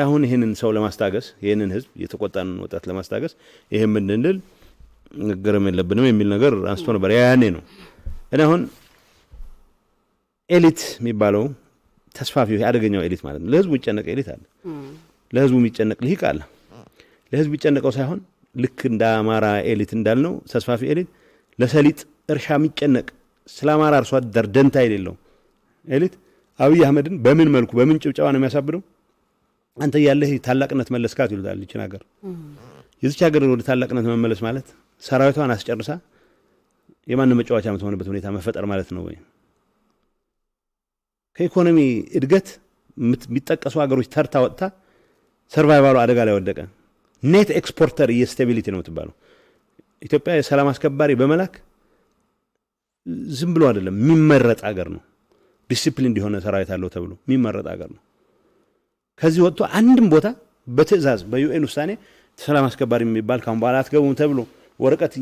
አሁን ይሄንን ሰው ለማስታገስ ይሄንን ህዝብ የተቆጣን ወጣት ለማስታገስ ይሄን ምንድንል ንገረም የለብንም የሚል ነገር አንስቶ ነበር ያኔ ነው እና አሁን ኤሊት የሚባለው ተስፋፊው ያደገኛው ኤሊት ማለት ነው ለህዝቡ ይጨነቅ ኤሊት አለ ለህዝቡ የሚጨነቅ ልሂቅ አለ ለህዝቡ ይጨነቀው ሳይሆን ልክ እንደ አማራ ኤሊት እንዳልነው ተስፋፊ ኤሊት ለሰሊጥ እርሻ የሚጨነቅ ስለማራ አርሶ አደር ደንታ የሌለው ኤሊት አብይ አህመድን በምን መልኩ በምን ጭብጨባ ነው የሚያሳብደው አንተ ያለህ ታላቅነት መለስካት ይሉታል ይችን ሀገር የዚች ሀገር ወደ ታላቅነት መመለስ ማለት ሰራዊቷን አስጨርሳ የማን መጫወቻ የምትሆንበት ሁኔታ መፈጠር ማለት ነው ወይ ከኢኮኖሚ እድገት የሚጠቀሱ ሀገሮች ተርታ ወጣ ሰርቫይቫሉ አደጋ ላይ ወደቀ ኔት ኤክስፖርተር የስታቢሊቲ ነው ተባለው ኢትዮጵያ የሰላም አስከባሪ በመላክ ዝም ብሎ አይደለም የሚመረጥ ሀገር ነው ዲሲፕሊን እንዲሆነ ሰራዊት አለው ተብሎ የሚመረጥ ሀገር ነው ከዚህ ወጥቶ አንድም ቦታ በትዕዛዝ በዩኤን ውሳኔ ሰላም አስከባሪ የሚባል ካም በኋላ አትገቡም ተብሎ ወረቀት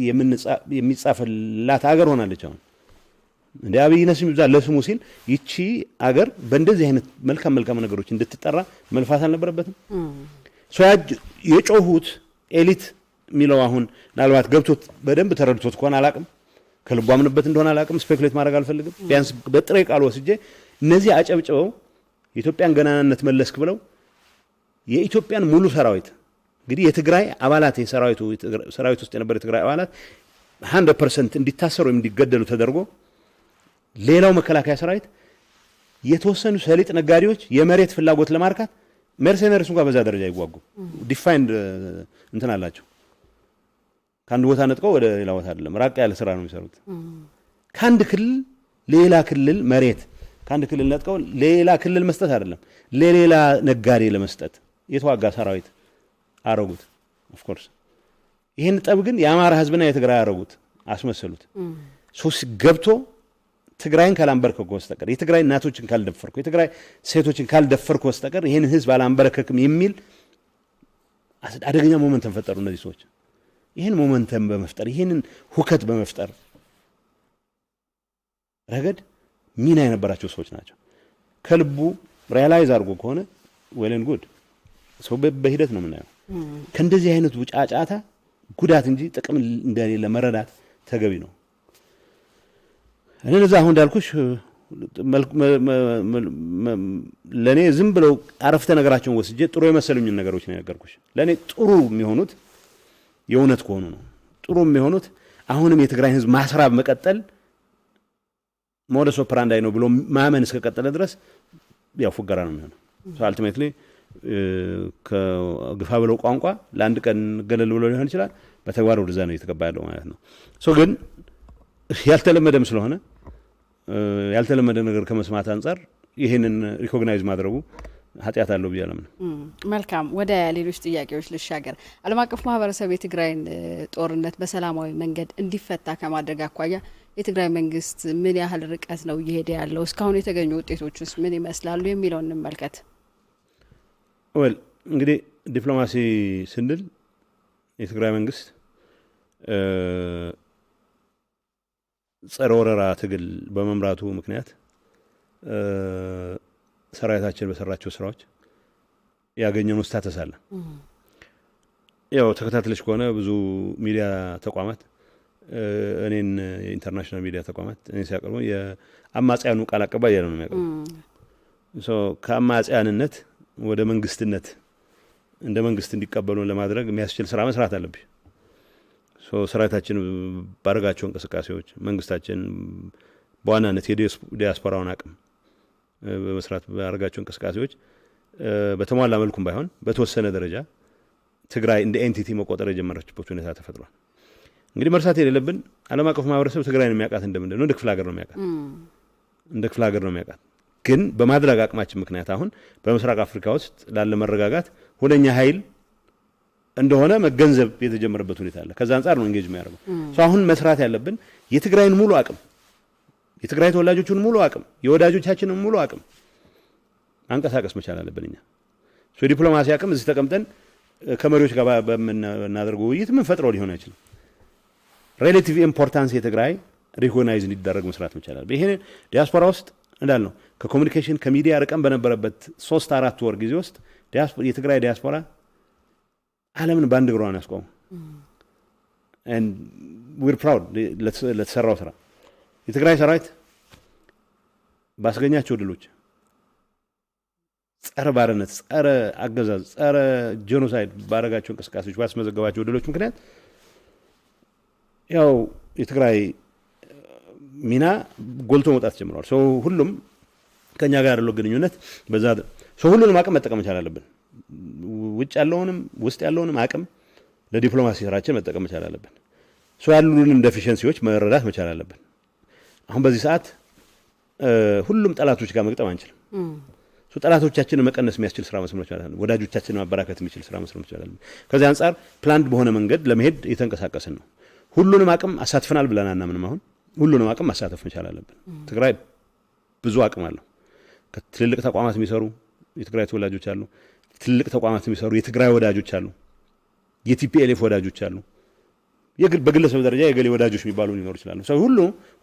የሚጻፈላት ሀገር ሆናለች አሁን እንደ አብይ ነስም ይብዛ ለስሙ ሲል ይቺ ሀገር በእንደዚህ አይነት መልካም ነገሮች እንድትጠራ መልፋት አልነበረበትም ሶያጅ የጮሁት ኤሊት ሚለው አሁን ናልባት ገብቶት በደንብ ተረድቶት ኮን አላቅም ከልቧምንበት እንደሆነ አላቅም ስፔኩሌት ማድረግ አልፈልግም ቢያንስ በጥሬ ቃል ወስጄ እነዚህ አጨብጨው የኢትዮጵያን ገናናነት መለስክ ብለው የኢትዮጵያን ሙሉ ሰራዊት እንግዲህ የትግራይ አባላት ሰራዊት ውስጥ የነበረ የትግራይ አባላት 100% እንዲታሰሩ እንዲገደሉ ተደርጎ ሌላው መከላከያ ሰራዊት የተወሰኑ ሰሊጥ ነጋዴዎች የመሬት ፍላጎት ለማርካት መርሰነሪስ እንኳን በዛ ደረጃ ይዋጉ ዲፋይንድ እንትን አላቸው ካንድ ቦታ ነጥቀው ወደ ሌላ ቦታ አይደለም ራቅ ያለ ስራ ነው የሚሰሩት ካንድ ክልል ሌላ ክልል መሬት ካንድ ክልል ነጥቀው ሌላ ክልል መስጠት አይደለም ለሌላ ነጋዴ ለመስጠት የተዋጋ ሰራዊት አረጉት ኦፍ ኮርስ ይሄን ጠብ ግን የአማራ ህዝብና የትግራይ አረጉት አስመሰሉት ሶስ ገብቶ ትግራይን ካላንበርከው ወስተቀር የትግራይ እናቶችን ካልደፈርኩ የትግራይ ሴቶችን ካልደፈርኩ ወስተቀር ይሄን ህዝብ አላንበረከክም የሚል አደገኛ ሞመንት ተፈጠሩ እነዚህ ሰዎች ይሄን ሞመንተም በመፍጠር ይሄንን ሁከት በመፍጠር ረገድ ሚና የነበራቸው ሰዎች ናቸው። ከልቡ ሪያላይዝ አድርጎ ከሆነ ወለን ጉድ ሰው በሂደት ነው የምናየው። ከእንደዚህ አይነቱ ጫጫታ ጉዳት እንጂ ጥቅም እንደሌለ መረዳት ተገቢ ነው። እኔ አሁን እንዳልኩሽ ለኔ ዝም ብለው አረፍተ ነገራቸውን ወስጄ ጥሩ የመሰሉኝ ነገሮች ነው ያገርኩሽ። ለኔ ጥሩ የሚሆኑት የእውነት ከሆኑ ነው። ጥሩ የሚሆኑት አሁንም የትግራይ ህዝብ ማስራብ መቀጠል ሞደስ ኦፐራንዳይ ነው ብሎ ማመን እስከቀጠለ ድረስ ያው ፉገራ ነው የሚሆነው። አልቲሜትሊ ከግፋ ብለው ቋንቋ ለአንድ ቀን ገለል ብሎ ሊሆን ይችላል፣ በተግባር ወደዛ ነው እየተገባ ያለው ማለት ነው። ግን ያልተለመደም ስለሆነ ያልተለመደ ነገር ከመስማት አንፃር ይሄንን ሪኮግናይዝ ማድረጉ ኃጢአት አለው ብያለሁ። መልካም፣ ወደ ሌሎች ጥያቄዎች ልሻገር። ዓለም አቀፍ ማህበረሰብ የትግራይን ጦርነት በሰላማዊ መንገድ እንዲፈታ ከማድረግ አኳያ የትግራይ መንግስት ምን ያህል ርቀት ነው እየሄደ ያለው? እስካሁን የተገኙ ውጤቶችስ ምን ይመስላሉ የሚለውን እንመልከት። እንግዲህ ዲፕሎማሲ ስንል የትግራይ መንግስት ጸረ ወረራ ትግል በመምራቱ ምክንያት ሰራዊታችን በሰራቸው ስራዎች ያገኘነው ስታተስ አለ። ያው ተከታትለሽ ከሆነ ብዙ ሚዲያ ተቋማት እኔን የኢንተርናሽናል ሚዲያ ተቋማት እኔ ሲያቀርቡ የአማጽያኑ ቃል አቀባይ ያለው ነው የሚያቀርቡ። ከአማጽያንነት ወደ መንግስትነት እንደ መንግስት እንዲቀበሉ ለማድረግ የሚያስችል ስራ መስራት አለብሽ። ሰራዊታችን ባረጋቸው እንቅስቃሴዎች መንግስታችን በዋናነት የዲያስፖራውን አቅም በመስራት ባረጋቸው እንቅስቃሴዎች በተሟላ መልኩም ባይሆን በተወሰነ ደረጃ ትግራይ እንደ ኤንቲቲ መቆጠር የጀመረችበት ሁኔታ ተፈጥሯል። እንግዲህ መርሳት የሌለብን ዓለም አቀፍ ማህበረሰብ ትግራይን የሚያውቃት እንደምንድን ነው? እንደ ክፍለ ሀገር ነው የሚያውቃት። እንደ ክፍለ ሀገር ነው የሚያውቃት። ግን በማድረግ አቅማችን ምክንያት አሁን በምስራቅ አፍሪካ ውስጥ ላለ መረጋጋት ሁነኛ ኃይል እንደሆነ መገንዘብ የተጀመረበት ሁኔታ አለ። ከዛ አንፃር ነው እንጌጅ የሚያደርገው። አሁን መስራት ያለብን የትግራይን ሙሉ አቅም፣ የትግራይ ተወላጆችን ሙሉ አቅም፣ የወዳጆቻችንን ሙሉ አቅም አንቀሳቀስ መቻል አለብን። እኛ ዲፕሎማሲ አቅም እዚህ ተቀምጠን ከመሪዎች ጋር በምናደርገው ውይይት ምን ፈጥሮ ሊሆን አይችልም። ሪሌቲቭ ኢምፖርታንስ የትግራይ ሪኮግናይዝ እንዲደረግ መስራት መቻል አለብን። ይሄን ዲያስፖራ ውስጥ እንዳልነው ከኮሙኒኬሽን ከሚዲያ ርቀን በነበረበት 3-4 ወር ጊዜ ውስጥ የትግራይ ዲያስፖራ ዓለምን በአንድ እግሯ ያስቆመው and we're proud ለተሰራው ስራ። የትግራይ ሰራዊት ባስገኛቸው ድሎች ጸረ ባርነት፣ ጸረ አገዛዝ፣ ጸረ ጄኖሳይድ ባረጋቸው እንቅስቃሴዎች ባስመዘገባቸው ድሎች ምክንያት ያው የትግራይ ሚና ጎልቶ መውጣት ጀምሯል። ሁሉም ከኛ ጋር ያለው ግንኙነት በዛ ሁሉንም አቅም መጠቀም መቻል አለብን። ውጭ ያለውንም ውስጥ ያለውንም አቅም ለዲፕሎማሲ ስራችን መጠቀም መቻል አለብን። ያሉንን ዴፊሺየንሲዎች መረዳት መቻል አለብን። አሁን በዚህ ሰዓት ሁሉም ጠላቶች ጋር መግጠም አንችልም። ጠላቶቻችንን መቀነስ የሚያስችል ስራ መስራት መቻል አለብን። ወዳጆቻችንን ማበራከት የሚችል ስራ መስራት መቻል አለብን። ከዚህ አንፃር ፕላንድ በሆነ መንገድ ለመሄድ እየተንቀሳቀስን ነው። ሁሉንም አቅም አሳትፈናል ብለን አናምንም። አሁን ሁሉንም አቅም ማሳተፍ መቻል አለብን። ትግራይ ብዙ አቅም አለው። ከትልልቅ ተቋማት የሚሰሩ የትግራይ ተወላጆች አሉ። ትልልቅ ተቋማት የሚሰሩ የትግራይ ወዳጆች አሉ። የቲፒኤልኤፍ ወዳጆች አሉ። በግለሰብ ደረጃ የገሌ ወዳጆች የሚባሉ ሊኖሩ ይችላሉ።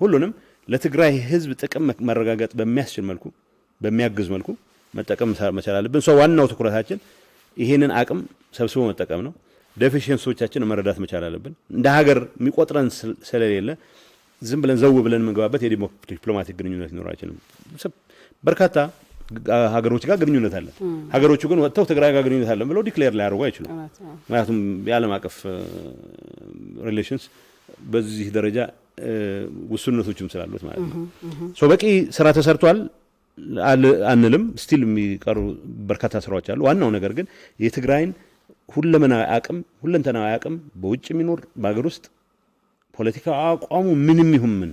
ሁሉንም ለትግራይ ህዝብ ጥቅም መረጋገጥ በሚያስችል መልኩ በሚያግዝ መልኩ መጠቀም መቻል አለብን። ዋናው ትኩረታችን ይሄንን አቅም ሰብስቦ መጠቀም ነው። ዴፊሺየንሲዎቻችንን መረዳት መቻል አለብን። እንደ ሀገር የሚቆጥረን ስለሌለ ዝም ብለን ዘው ብለን መንገባበት የዲፕሎማቲክ ግንኙነት ሊኖር አይችልም። በርካታ ሀገሮች ጋር ግንኙነት አለ። ሀገሮቹ ግን ወጥተው ትግራይ ጋር ግንኙነት አለ ብለው ዲክሌር ሊያደርጉ አይችሉም። ምክንያቱም የዓለም አቀፍ ሪሌሽንስ በዚህ ደረጃ ውስንነቶችም ስላሉት ማለት ነው። በቂ ስራ ተሰርቷል አንልም። ስቲል የሚቀሩ በርካታ ስራዎች አሉ። ዋናው ነገር ግን የትግራይን ሁለንተናዊ አቅም በውጭ የሚኖር በሀገር ውስጥ ፖለቲካ አቋሙ ምንም ይሁን ምን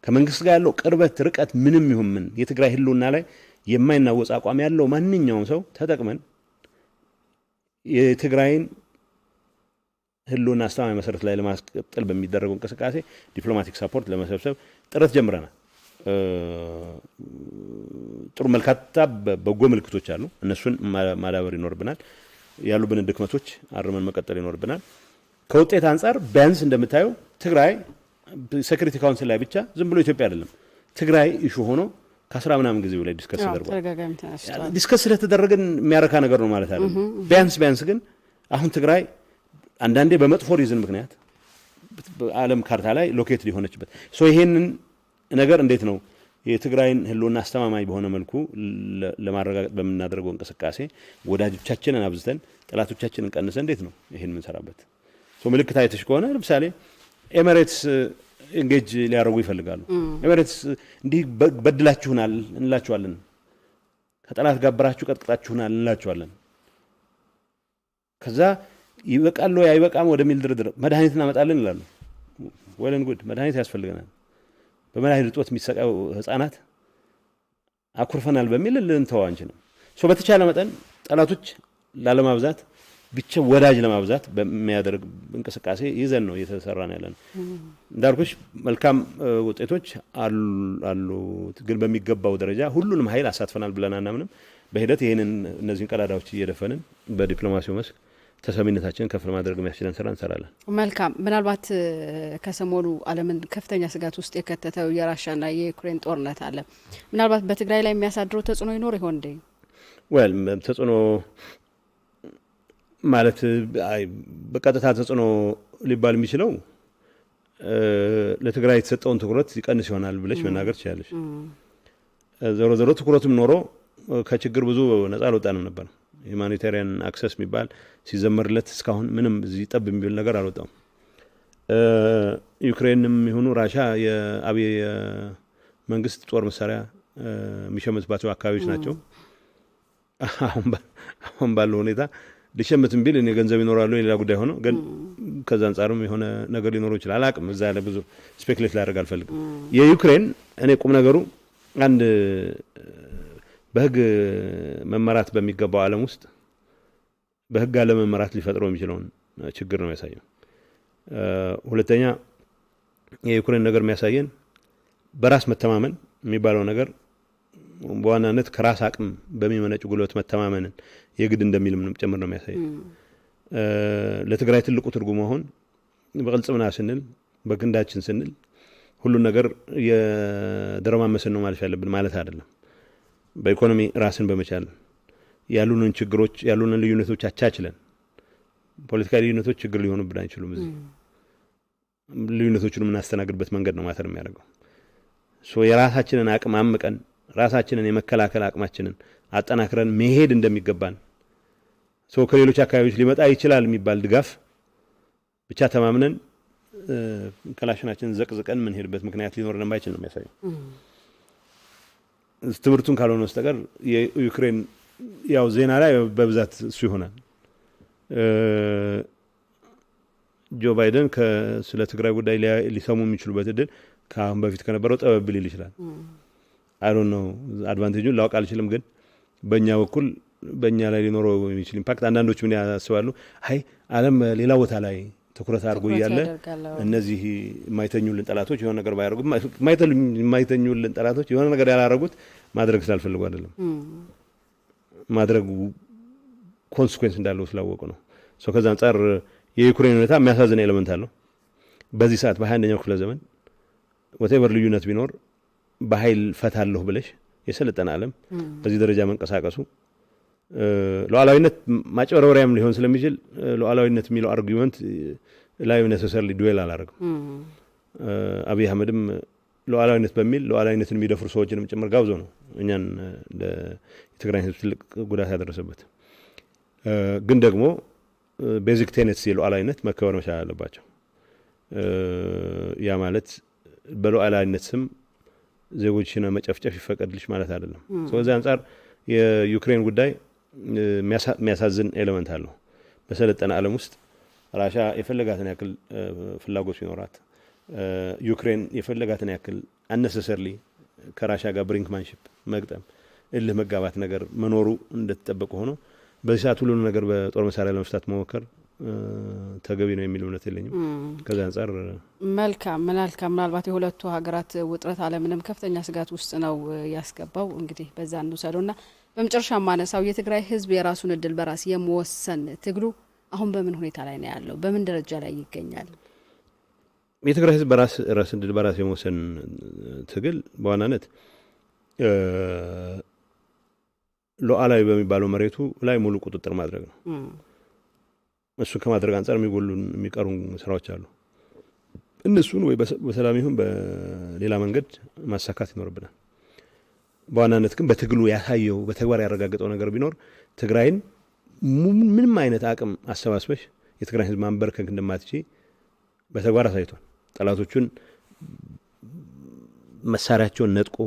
ከመንግስት ጋር ያለው ቅርበት ርቀት ምንም ይሁን ምን የትግራይ ህልውና ላይ የማይናወጽ አቋም ያለው ማንኛውም ሰው ተጠቅመን የትግራይን ህልውና አስተማማኝ መሰረት ላይ ለማስቀጠል በሚደረገው እንቅስቃሴ ዲፕሎማቲክ ሰፖርት ለመሰብሰብ ጥረት ጀምረናል። ጥሩ መልካታ በጎ ምልክቶች አሉ። እነሱን ማዳበር ይኖርብናል። ያሉብን ድክመቶች አርመን መቀጠል ይኖርብናል። ከውጤት አንፃር ቢያንስ እንደምታዩ ትግራይ ሴኩሪቲ ካውንስል ላይ ብቻ ዝም ብሎ ኢትዮጵያ አይደለም ትግራይ ኢሹ ሆኖ ከ10 ምናምን ጊዜ ላይ ዲስከስ ተደርጓል ዲስከስ ስለተደረገን የሚያረካ ነገር ነው ማለት አይደለም ቢያንስ ግን አሁን ትግራይ አንዳንዴ በመጥፎ ሪዝን ምክንያት ዓለም ካርታ ላይ ሎኬት ሊሆነችበት ይሄንን ነገር እንዴት ነው የትግራይን ህልውና አስተማማኝ በሆነ መልኩ ለማረጋገጥ በመናደርገው እንቅስቃሴ ወዳጆቻችንን አብዝተን ጠላቶቻችንን ቀንሰን እንዴት ነው ይሄን የምንሰራበት ምልክት አይተሽ ከሆነ ለምሳሌ ኤሚሬትስ እንጌጅ ሊያረጉ ይፈልጋሉ ኤሚሬትስ እንዲህ በድላችሁናል እንላችኋለን ከጠላት ጋብራችሁ ቀጥቅጣችሁናል እንላችኋለን ከዛ ይበቃል ወይ አይበቃም ወደሚል ድርድር መድኃኒት እናመጣለን ይላሉ ወለን ጉድ መድኃኒት ያስፈልገናል በመድኃኒት እጦት የሚሰቃዩ ህፃናት አኩርፈናል በሚል ልንተው አንችልም በተቻለ መጠን ጠላቶች ላለማብዛት ብቻ ወዳጅ ለማብዛት በሚያደርግ እንቅስቃሴ ይዘን ነው እየተሰራን ያለን እንዳልኩሽ መልካም ውጤቶች አሉ ግን በሚገባው ደረጃ ሁሉንም ኃይል አሳትፈናል ብለን አናምንም በሂደት ይሄንን እነዚህን ቀዳዳዎች እየደፈንን በዲፕሎማሲው መስክ ተሰሚነታችንን ከፍ ለማድረግ የሚያስችለን ስራ እንሰራለን መልካም ምናልባት ከሰሞኑ ዓለምን ከፍተኛ ስጋት ውስጥ የከተተው የራሻና የዩክሬን ጦርነት አለ ምናልባት በትግራይ ላይ የሚያሳድረው ተጽዕኖ ይኖር ይሆን እንዴ ተጽዕኖ ማለት በቀጥታ ተጽዕኖ ሊባል የሚችለው ለትግራይ የተሰጠውን ትኩረት ይቀንስ ይሆናል ብለሽ መናገር ትችላለሽ ዞሮ ትኩረቱም ኖሮ ከችግር ብዙ ነፃ አልወጣንም ነበር ሁማኒታሪያን አክሰስ የሚባል ሲዘመርለት እስካሁን ምንም እዚህ ጠብ የሚል ነገር አልወጣም ዩክሬንም ይሁኑ ራሻ የአብይ መንግስት ጦር መሳሪያ የሚሸምትባቸው አካባቢዎች ናቸው አሁን ባለው ሁኔታ ሊሸምትም ቢል እኔ ገንዘብ ይኖራሉ ሌላ ጉዳይ ሆኖ ግን ከዛ አንፃርም የሆነ ነገር ሊኖር ይችላል አላቅም እዛ ያለ ብዙ ስፔኩሌት ላደርግ አልፈልግም የዩክሬን እኔ ቁም ነገሩ አንድ በህግ መመራት በሚገባው ዓለም ውስጥ በህግ ዓለም መመራት ሊፈጥረው የሚችለውን ችግር ነው ያሳየው ሁለተኛ የዩክሬን ነገር የሚያሳየን በራስ መተማመን የሚባለው ነገር በዋናነት ከራስ አቅም በሚመነጭ ጉልበት መተማመንን የግድ እንደሚልም ጨምር ነው የሚያሳየው ለትግራይ ትልቁ ትርጉም መሆን በቅልጽምና ስንል በግንዳችን ስንል ሁሉ ነገር የደረማመሰን ነው ማለት ያለብን ማለት አይደለም በኢኮኖሚ ራስን በመቻል ያሉንን ችግሮች ያሉንን ልዩነቶች አቻችለን ፖለቲካዊ ልዩነቶች ችግር ሊሆኑብን አይችሉም እዚህ ልዩነቶቹን የምናስተናግድበት መንገድ ነው ማተር የሚያደርገው የራሳችንን አቅም አምቀን ራሳችንን የመከላከል አቅማችንን አጠናክረን መሄድ እንደሚገባን ከሌሎች አካባቢዎች ሊመጣ ይችላል የሚባል ድጋፍ ብቻ ተማምነን ከላሽናችንን ዘቅዝቀን ምን ሄድበት ምክንያት ሊኖር እንደማይችል ነው የሚያሳየው ትምርቱን ካልሆነ በስተቀር የዩክሬን ያው ዜና ላይ በብዛት እሱ ይሆናል ጆ ባይደን ስለ ትግራይ ጉዳይ ሊሰሙ የሚችሉበት እድል ከአሁን በፊት ከነበረው ጠበብ ሊል ይችላል አይ ዶንት ኖ አድቫንቴጁን ላውቅ አልችልም ግን በእኛ በኩል በእኛ ላይ ሊኖረው የሚችል ኢምፓክት አንዳንዶች ምን ያስባሉ አይ ዓለም ሌላ ቦታ ላይ ትኩረት አድርጎ እያለ እነዚህ የማይተኙልን ጠላቶች የሆነ ነገር ባያደርጉ የማይተኙልን ጠላቶች የሆነ ነገር ያላረጉት ማድረግ ስላልፈልጉ አይደለም ማድረግ ኮንሲኩዌንስ እንዳለው ስላወቁ ነው ከዛ አንፃር የዩክሬን ሁኔታ የሚያሳዝን ኤሌመንት አለው በዚህ ሰዓት በ21ኛው ክፍለ ዘመን ወቴቨር ልዩነት ቢኖር በኃይል ፈታለሁ ብለሽ የሰለጠነ ዓለም በዚህ ደረጃ መንቀሳቀሱ ሉዓላዊነት ማጭበርበሪያም ሊሆን ስለሚችል ሉዓላዊነት የሚለው አርጊውመንት ላይ necessarily ዱዌል አላረገም አብይ አህመድም ሉዓላዊነት በሚል ሉዓላዊነትን የሚደፍሩ ሰዎችንም ጭምር ጋብዞ ነው እኛን ለትግራይ ህዝብ ትልቅ ጉዳት ያደረሰበት ግን ደግሞ ቤዚክ ቴኔትስ የሉዓላዊነት መከበር መቻል አለባቸው ያ ማለት በሉዓላዊነት ስም ዜጎችን መጨፍጨፍ ይፈቀድልሽ ማለት አይደለም ስለዚህ አንፃር የዩክሬን ጉዳይ የሚያሳዝን ኤሌመንት አለው በሰለጠነ ዓለም ውስጥ ራሻ የፈለጋትን ያክል ፍላጎት ሲኖራት ዩክሬን የፈለጋትን ያክል unnecessarily ከራሻ ጋር ብሪንክማንሺፕ መግጠም እልህ መጋባት ነገር መኖሩ እንደተጠበቀ ሆኖ በዚህ ሰዓት ሁሉ ነገር በጦር መሳሪያ ለመፍታት መሞከር ተገቢ ነው የሚል እምነት የለኝም ከዛ አንፃር መልካም ምናልባት የሁለቱ ሀገራት ውጥረት ዓለምንም ከፍተኛ ስጋት ውስጥ ነው ያስገባው እንግዲህ በዛ እንውሰደውና በመጨረሻ ማነሳው የትግራይ ህዝብ የራሱን እድል በራስ የመወሰን ትግሉ አሁን በምን ሁኔታ ላይ ነው ያለው? በምን ደረጃ ላይ ይገኛል? የትግራይ ህዝብ ራስ ዕድል በራስ የመወሰን ትግል በዋናነት ሉዓላዊ በሚባለው መሬቱ ላይ ሙሉ ቁጥጥር ማድረግ ነው። እሱ ከማድረግ አንፃር የሚቀሩ ስራዎች አሉ። እነሱን ወይ በሰላም ይሁን በሌላ መንገድ ማሳካት ይኖርብናል። በዋናነት ግን በትግሉ ያሳየው በተግባር ያረጋገጠው ነገር ቢኖር ትግራይን ምንም አይነት አቅም አሰባስበሽ የትግራይ ህዝብ ማንበርከክ እንደማትችይ በተግባር አሳይቷል። ጠላቶቹን መሳሪያቸውን ነጥቆ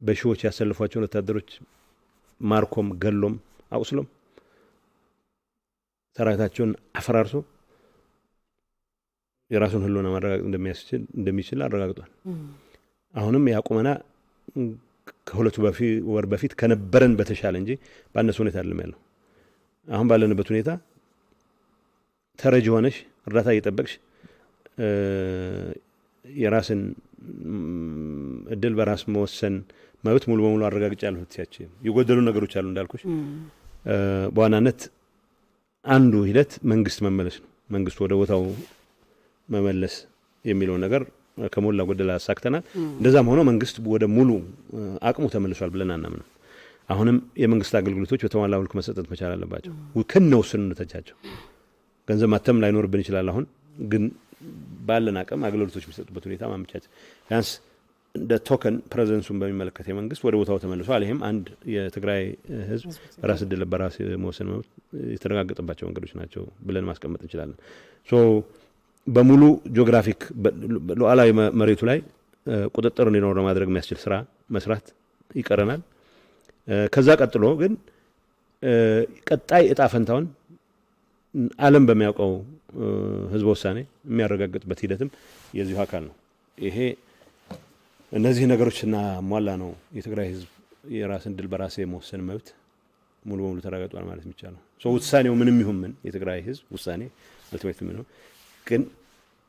በሺዎች ያሰልፏቸውን ወታደሮች ማርኮም ገሎም አቁስሎም ሰራዊታቸውን አፈራርሶ የራሱን ህልውና ማረጋገጥ እንደሚችል አረጋግጧል። አሁንም ያቁመና ከሁለቱ ወር በፊት ከነበረን በተሻለ እንጂ ባነሰ ሁኔታ አይደለም ያለው። አሁን ባለንበት ሁኔታ ተረጅ ሆነሽ እርዳታ እየጠበቅሽ የራስን እድል በራስ መወሰን መብት ሙሉ በሙሉ አረጋግጫለሁ ትያቺ የጎደሉ ነገሮች አሉ እንዳልኩሽ። በዋናነት አንዱ ሂደት መንግስት መመለስ ነው። መንግስት ወደ ቦታው መመለስ የሚለው ነገር ከሞላ ጎደል አሳክተናል። እንደዛም ሆኖ መንግስት ወደ ሙሉ አቅሙ ተመልሷል ብለን አናምንም። አሁንም የመንግስት አገልግሎቶች በተሟላ መልኩ መሰጠት መቻል አለባቸው። ከነውስንነታቸው ገንዘብ ማተም ላይኖርብን ይችላል። አሁን ግን ባለን አቅም አገልግሎቶች የሚሰጡበት ሁኔታ ማመቻቸት ቢያንስ እንደ ቶከን ፕሬዘንሱን በሚመለከት የመንግስት ወደ ቦታው ተመልሷል። ይሄም አንድ የትግራይ ህዝብ በራስ ዕድል በራስ መወሰን መብት የተረጋገጠባቸው መንገዶች ናቸው ብለን ማስቀመጥ እንችላለን። ሶ በሙሉ ጂኦግራፊክ ሉዓላዊ መሬቱ ላይ ቁጥጥር እንዲኖር ለማድረግ የሚያስችል ስራ መስራት ይቀረናል። ከዛ ቀጥሎ ግን ቀጣይ እጣ ፈንታውን ዓለም በሚያውቀው ህዝብ ውሳኔ የሚያረጋግጥበት ሂደትም የዚሁ አካል ነው። ይሄ እነዚህ ነገሮችና ሟላ ነው የትግራይ ህዝብ የራስን ዕድል በራስ የመወሰን መብት ሙሉ በሙሉ ተረጋግጧል ማለት የሚቻለው። ሶ ውሳኔው ምንም ይሁን ምን የትግራይ ህዝብ ውሳኔ አልቲሜት ነው ግን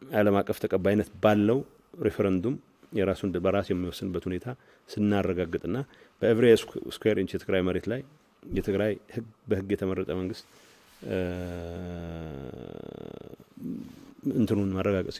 ዓለም አቀፍ ተቀባይነት ባለው ሬፈረንዱም የራሱን ዕድል በራስ የሚወስንበት ሁኔታ ስናረጋግጥና በኤቭሪ ስኩዌር ኢንች የትግራይ መሬት ላይ የትግራይ በህግ የተመረጠ መንግስት እንትኑን ማረጋገጥ